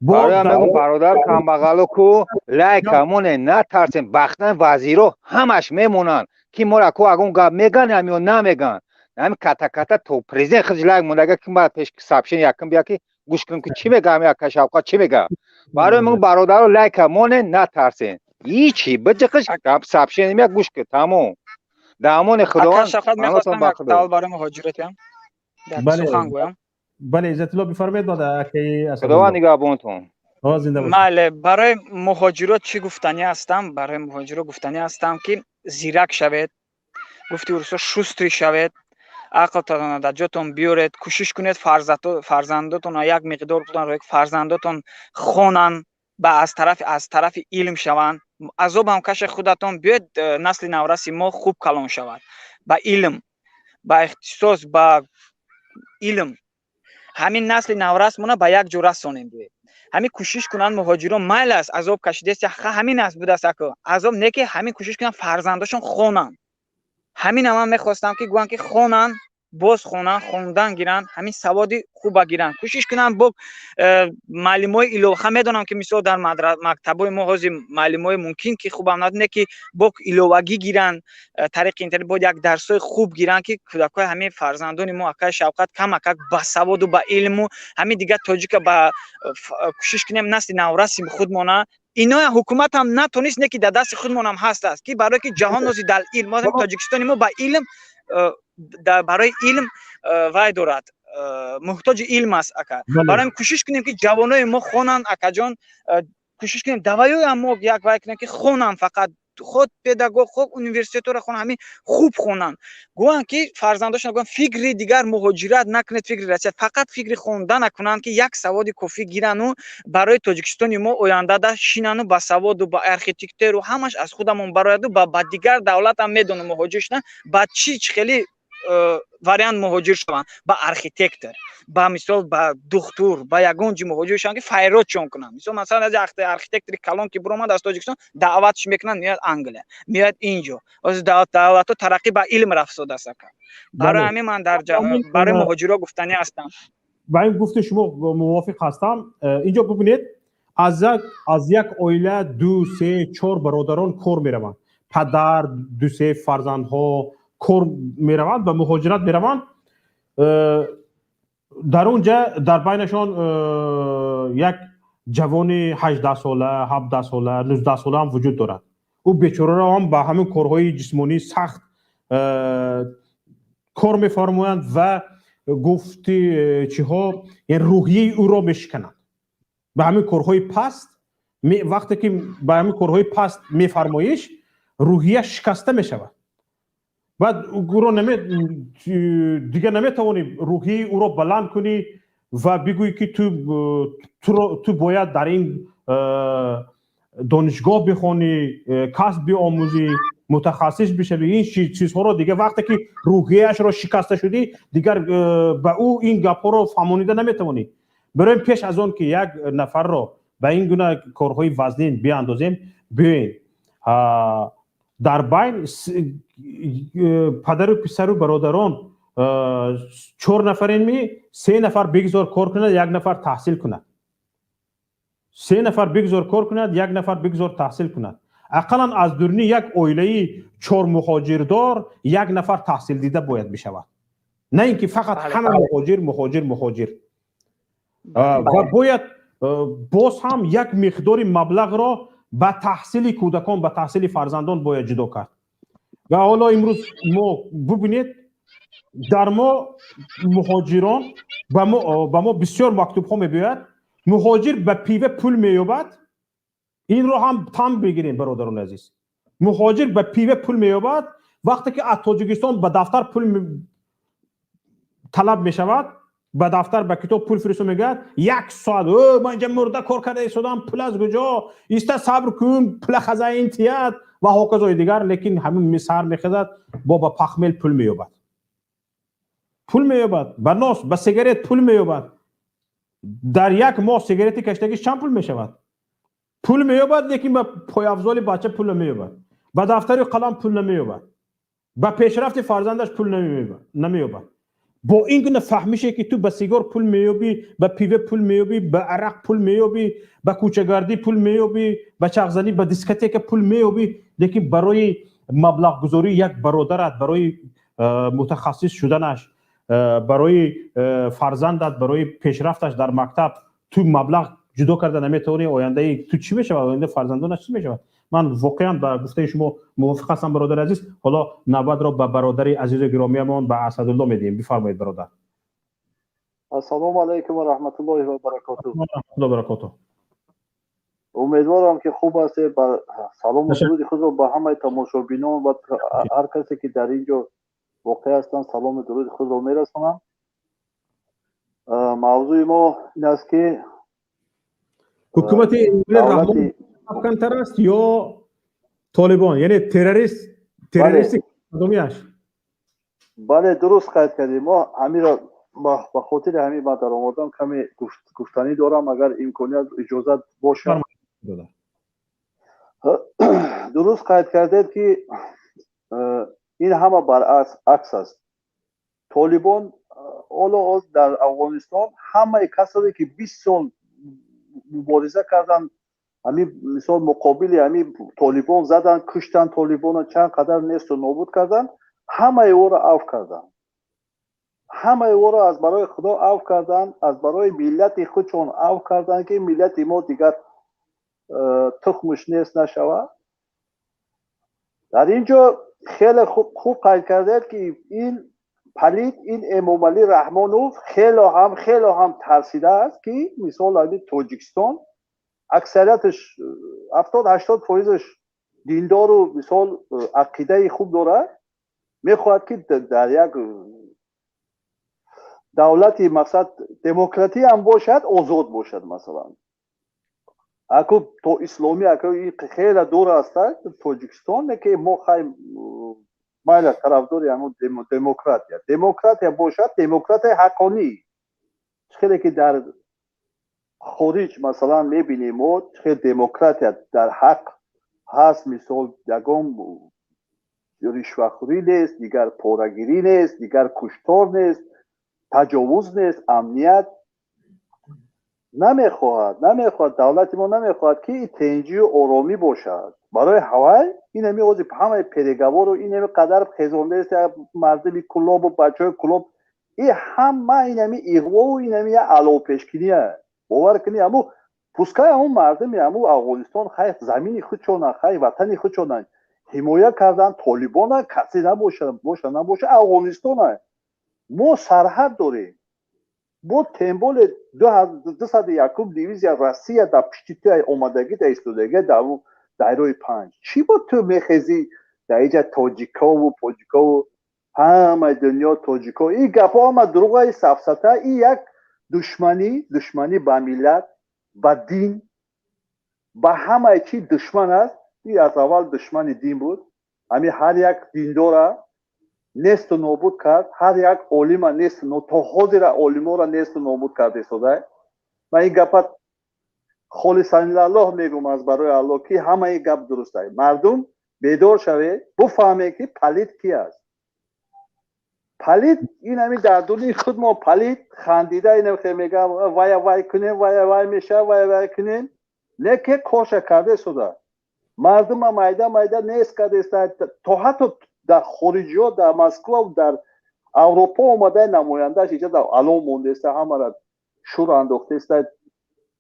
S20: برادر کمبغالو کو لایک همونه نترسین بختن وزیرو همش میمونن که ما را کو اگون گپ میگن یا نمیگن همین کاتا کاتا تو پرزیدنت خود لایک مونده که بعد پیش سابشن یکم بیا که گوش کنیم که چی میگم یا کشاوقات چی میگم برای من برادر لایک همونه نترسین هیچی بجقش گپ سابشن میاد گوش که تمام دامون خداوند
S5: میخواستم یک برای مهاجرت هم سخن گویم
S2: بله عزت الله بفرمایید داده که
S20: خدا نگهبانتون
S5: بله برای مهاجرات چی گفتنی هستم برای مهاجرات گفتنی هستم که زیرک شوید گفتی ورسو شستری شوید عقلتان در جاتون بیارید کوشش کنید فرزنداتون یک مقدار روی فرزنداتون خونن و از طرف علم شوند عذاب هم کش خودتون بیاید نسل نورسی ما خوب کلان شود با علم با اختصاص با علم همین نسل نورس مونه به یک جور رسانیم بیاید همین کوشش کنن مهاجران مایل است عذاب کشیده است همین است بوده است که عذاب نه که همین کوشش کنن فرزنداشون خونن همین هم میخواستم که گوان که خونن باز خوندن گیرن همین سوادی خوب گیرن کوشش کنن با معلمای الوه میدونم که مثلا در مکتبای ما هازی معلمای ممکن که خوبم ندونه که با الوهگی گیرن طریق اینترنت با یک درسای خوب گیرن که کودکای همین فرزندان ما اکای شوقت کم اکا با سواد و با علم و همین دیگه تاجیک با کوشش کنیم نسل نورسی خودمونه اینا حکومت هم نتونست نه که در دست خودمون هم هست است که برای که جهان نازی در علم ما تاجیکستان ما با علم برای علم وای دارد محتاج علم است اکا برای کوشش کنیم که جوانای ما خونن اکا جان کوشش کنیم دوایی هم ما یک وقت کنیم که خونن فقط خود پداگوگ خود университет را خونن همین خوب خونن گوان که فرزنداشون گوان فکری دیگر مهاجرت نکنید فکری رسید فقط فکری خوندن نکنن که یک سواد کافی گیرن و برای تاجیکستان ما آینده دا شینن و با سواد و با ارکیتکتور و همش از خودمون برای و با دیگر دولت هم میدونه مهاجر شدن بعد چی خیلی وریانت مهاجر شدن با ارکیتکتور با مثال با دکتر با یگان جی مهاجر شدن که فایرات چون کنن مثلا از ارکیتکتور کلان که برام از تاجیکستان دعوتش میکنن میاد انگلیس میاد اینجا از دولت ترقی با علم رفسوده است برای همین من در برای مهاجرا گفتنی هستم
S2: با این گفته شما موافق هستم اینجا ببینید از یک عائله 2 3 4 برادران کور میروند پدر 2 3 فرزندها کور میروند و مهاجرت میروند در اونجا در بینشان یک جوان 18 ساله 17 ساله 19 ساله هم وجود دارد او بیچاره را هم با همین کارهای جسمانی سخت کار میفرمایند و گفتی چیها این روحیه او را میشکنند به همین کارهای پست وقتی که به همین کارهای پست میفرمایش روحیه شکسته میشود بعد او را دیگه نمیتوانی روحیه او را بلند کنی و بگویی که تو باید در این دانشگاه بخونی کسب بیاموزی متخصص بشوی این چیزها رو دیگه وقتی که روحیه‌اش را شکسته شدی دیگر به او این گپ‌ها رو فهمانیده نمیتوانی برای پیش از آن که یک نفر را به این گونه کارهای وزنین بیاندازیم ببین در بین پدر و پسر و برادران 4 نفرین می 3 نفر بگذار کار کند 1 نفر تحصیل کند 3 نفر بگذار کار کند 1 نفر بگذار تحصیل کند اقلا از درونی یک عائله 4 مهاجردار 1 نفر تحصیل دیده باید بشود نه اینکه فقط همه مهاجر و باید باز هم یک مقدار مبلغ را به تحصیل کودکان به تحصیل فرزندان باید جدا کرد و حالا امروز ما ببینید در ما مهاجران به ما بسیار مکتوب ها میباید مهاجر به پیوه پول مییابد این رو هم تام بگیریم برادران عزیز مهاجر به پیوه پول مییابد وقتی که از تاجیکستان به دفتر پول طلب میشود به دفتر به کتاب پول فرستو میگه 1 ساعت من اینجا مرده کار کرده ایستادم پول از کجا ایستا صبر کن پول خزائن تیاد و هاکازای دیگر لیکن همین سر میخزد با پخمیل پول مییابد به ناس به سیگارت پول مییابد در یک ماه سیگارتی کشتگی چند پول میشود پول مییابد لیکن به پای افضال بچه پول نمییابد به دفتر قلم پول نمییابد به پیشرفت فرزندش پول نمییابد با این گونه فهمیشه که تو به سیگار پول مییابی به پیوه پول مییابی به عرق پول مییابی به کوچه‌گردی پول مییابی به چغزنی به دیسکوتک پول مییابی لیکن برای مبلغ گذاری یک برادرت برای متخصص شدنش برای فرزندت برای پیشرفتش در مکتب تو مبلغ جدا کرده نمیتونی آینده تو چی میشه آینده فرزندانش چی میشه من واقعا با گفته شما موافق هستم برادر عزیز حالا نوبت را به برادر عزیز گرامیمان به اسدالله میدیم بفرمایید برادر
S9: السلام علیکم و رحمت الله و برکاته
S2: الله برکاته
S9: امیدوارم که خوب هستید با سلام و درود خود رو به همه تماشابینان و هر کسی که در اینجا واقع هستن سلام و درود خود رو میرسونم موضوع ما این است که
S2: حکومت رحمان افکانتر است یا طالبان یعنی تروریست کدومیش
S9: بله درست قید کردیم ما همین را به خاطر همین من در آمدم کمی گفتنی دارم اگر امکانیت اجازت باشه درست قید کردید که این همه برعکس است طالبان حالا در افغانستان همه کسایی که 20 سال مبارزه کردن همین مثال مقابل همین طالبان زدن کشتن طالبان چند قدر نیست و نابود کردن همه او را عفو کردن همه او را از برای خدا عفو کردن از برای ملت خودشون عفو کردن که ملت ما دیگر تخمش نیست نشود در اینجا خیلی خوب قید کرده که این پلید این امامعلی رحمانوف خیلی هم ترسیده است که مثال همین تاجیکستان اکثریتش 70-80% دیندار و مثال عقیده خوب داره، میخواهد که در یک دولتی مقصد دموکراتی هم باشد، آزاد باشد. مثلا اکو تو اسلامی اکو خیلی دور است تاجیکستان که ما خواهیم مایل طرفدار همون دموکراتی باشد، دموکراتی حقانی. خیلی که در خارج مثلا میبینیم ما خیلی دموکراتی در حق هست، مثال یگام رشوه‌خوری نیست، دیگر پاره‌گیری نیست، دیگر کشتار نیست، تجاوز نیست، امنیت نمیخواهد دولت ما نمیخواهد که تنجی و آرامی باشد. برای هوای این همی همه پیرگوار و این همی قدر خیزانده است، مردمی کلاب و بچه های کلاب، این همه این همی ایغوا و این همی علاو پیشکنیه. باور کنی همو پوسکای همون مردمی همو افغانستان خیلی زمینی خودشون خیلی وطنی خودشون حمایت کردن. طالبان کسی نباشه افغانستان ما سرحد داریم، با تنبول 201 دیویزیا روسیه در پشتی آمدگی در ایستادگی در دایره 5 چی با تو میخیزی در اینجا تاجیکا و پاجیکا و همه دنیا تاجیکا؟ این گپا همه دروغ سفسطه. این یک دشمنی با ملت، با دین، با همه چی دشمن است. این از اول دشمن دین بود. همین هر یک دیندار نیست و نابود کرد، هر یک عالم نیست تا حاضر عالما را نیست و نابود کرده شده. من این گپ خالصانه الله میگم از برای الله که همه این گپ درست است. مردم بیدار شوه، بفهمه که پلید کی است. پلید این همین در دنیای خود ما پلید خندیده این که میگه وای کنیم وای میشه وای کنیم، نه که کارش کرده شده. مردم مایده نیست کرده است. تا حتی در خارجی ها در مسکو و در اروپا اومده نمایندهش اینجا در الان مونده است، همه را شور انداخته است،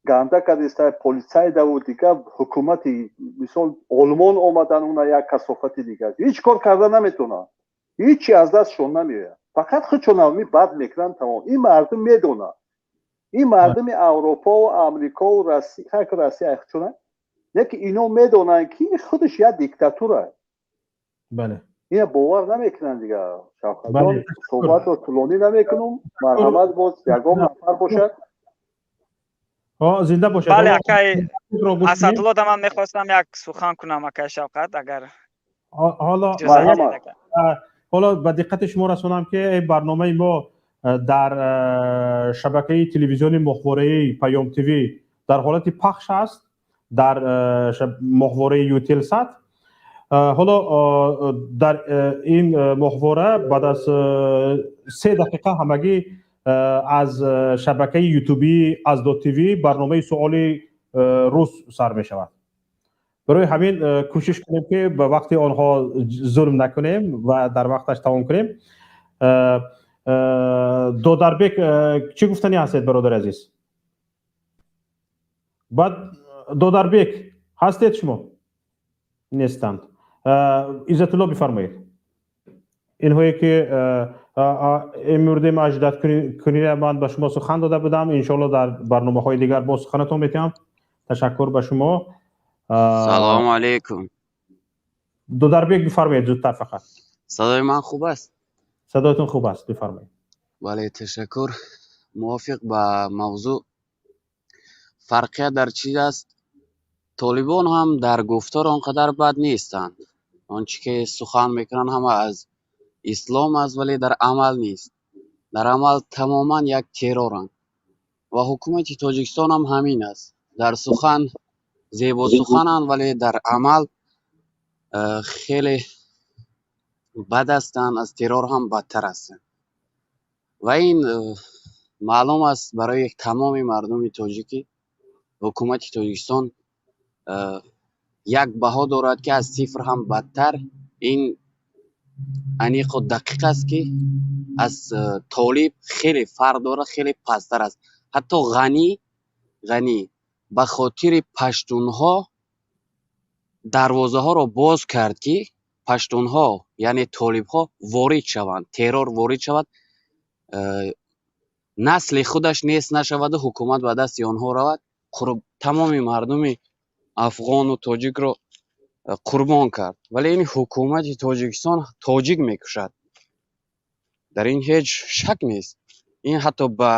S9: گنده کرده است. پلیسای در دیگه حکومتی مثال آلمان اومدن اون یک کثافت دیگه است. هیچ کار کردن نمیتونه، هیچی از دستشون نمیاد، فقط خودشون هم بد میکنن. تمام این مردم میدونه، این مردم اروپا و امریکا و روسیه چونه نه که اینا میدونن که خودش یک دیکتاتوره.
S2: بله
S9: این باور نمیکنن دیگه. شوخی جان صحبت رو طولانی نمیکنم. مرحمت باز یگام نفر باشد.
S2: زنده باشد.
S5: بله اکای اسدالله من میخواستم یک سخن کنم اکای شوکت اگر
S2: حالا به دقت شما رسونم که برنامه ما در شبکه تلویزیونی ماهواره‌ای پیام تیوی در حالت پخش است، در ماهواره یوتیلسات. حالا در این ماهواره بعد از 3 دقیقه همگی از شبکه یوتیوبی از دو تیوی برنامه سوالی روز سر می شود. برای همین کوشش کنیم که به وقت آنها ظلم نکنیم و در وقتش تمام کنیم. دودربک چی گفتنی هستید برادر عزیز؟ بعد دودربک هستید شما؟ نیستند. عزت الله بفرمایید. اینهایی که این مورد مجدد کنید من به شما سخن داده بودم، انشالله در برنامه های دیگر با سخنتون میتونم. تشکر به شما.
S10: سلام علیکم.
S2: دودربک بفرمایید زودتر فقط.
S10: صدای من خوب است؟
S2: صدایتون خوب است، بفرمایید.
S10: بله تشکر. موافق با موضوع. فرقیت در چی است؟ طالبان هم در گفتار آنقدر بد نیستند. آنچه که سخن میکنن همه از اسلام است ولی در عمل نیست. در عمل تماما یک ترورند و حکومت تاجیکستان هم همین است. در سخن زیبا سخنند ولی در عمل خیلی بد هستند، از ترور هم بدتر هستند و این معلوم است برای تمام مردم تاجیکی. حکومت تاجیکستان یک بها دارد که از صفر هم بدتر. این انیق و دقیق است که از طالب خیلی فرق داره، خیلی پستر است. حتی غنی به خاطر پشتونها دروازه ها را باز کرد که پشتونها یعنی طالب ها وارد شوند، ترور وارد شود، نسل خودش نیست نشود و حکومت به دست آنها رود. тамоми мардуми афғону тоҷикро қурбон кард, вале ин ҳукумати тоҷикистон тоҷик мекушад. дар ин ҳеҷ шак нест. ин ҳатто ба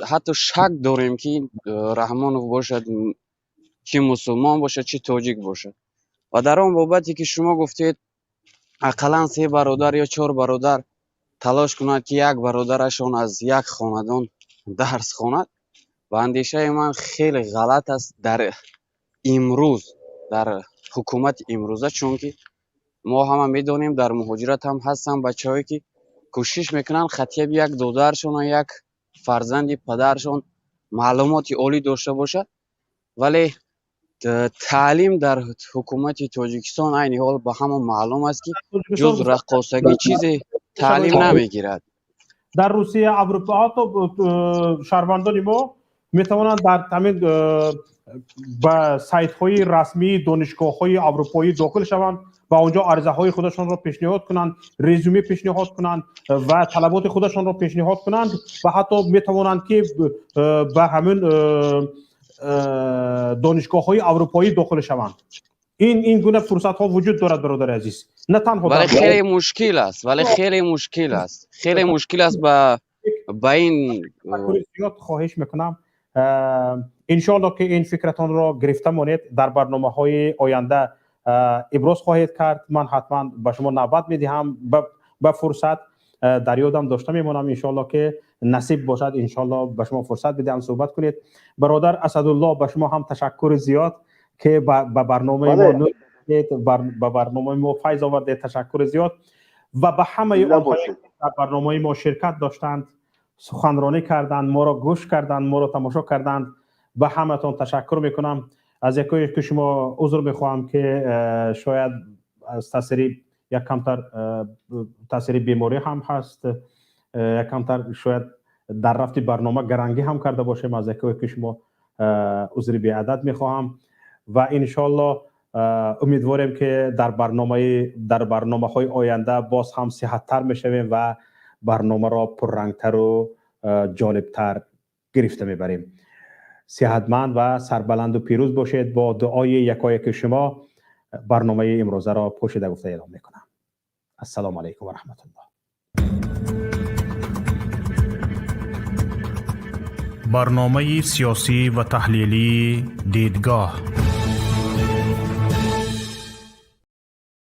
S10: ҳатто шак дорем ки раҳмонов бошад, чи мусулмон бошад, чи тоҷик бошад. ва дар он бобате ки шумо гуфтед ақаллан 3 бародар ё 4 бародар талош кунад ки як бародарашон аз як хонадон дарс хонад, ба андешаи ман хеле ғалат аст дар имрӯз, дар ҳукумати имрӯза, чунки мо ҳама медонем дар муҳоҷират ҳам ҳастан бачаҳое ки кӯшиш мекунанд хатиби як додаршон ё як фарзанди падаршон маълумоти олӣ дошта бошад, вале таълим дар ҳукумати тоҷикистон айни ҳол ба ҳама маълум аст ки ҷуз раққосагӣ чизе таълим намегирад.
S2: дар Русия, Аврупо, ҳатто шаҳрвандони мо метавонанд дар ҳамин ба сайтҳои расмии донишгоҳҳои аврупоӣ дохил шаванд ва онҷо арзаҳои худашонро пешниҳод кунанд, резюме пешниҳод кунанд ва талаботи худашонро пешниҳод кунанд ва ҳатто метавонанд ки ба ҳамин донишгоҳҳои аврупоӣ дохил шаванд. ин гуна фурсатҳо вуҷуд дорад, бародари азиз. Не танҳо
S10: вале хеле мушкил аст, хеле мушкил аст ба ин
S2: зиёд хоҳиш мекунам. иншоалло ки ин фикратонро гирифта монед, дар барномаҳои оянда иброз хоҳед кард. ман ҳатман ба шумо навбат медиҳам ба фурсат. дар ёдам дошта мемонам, иншоалло ки насиб бошад, иншоалло ба шумо фурсат бидиҳам суҳбат кунед. бародар Асадулло, ба шумо ҳам ташаккури зиёд که با برنامه ما فیض آورده. تشکر زیاد و به همه آنهایی که در برنامه ما شرکت داشتند، سخنرانی کردند، ما را گوش کردند، ما را تماشا کردند، به همه تان تشکر میکنم. از یکی که شما عذر میخواهم که شاید از یک کمتر تاثیر بیماری هم هست، یک کمتر شاید در رفت برنامه گرنگی هم کرده باشیم. از یکی که شما عذر بی عدد میخواهم و انشالله امیدواریم که در برنامه‌های آینده باز هم صحت‌تر میشویم و برنامه را پررنگتر و جالبتر گرفته میبریم. صحتمند و سربلند و پیروز باشید. با دعای یکایک شما برنامه امروزه را پوشیده گفته اعلام میکنم. السلام علیکم و رحمت الله. برنامه سیاسی و تحلیلی دیدگاه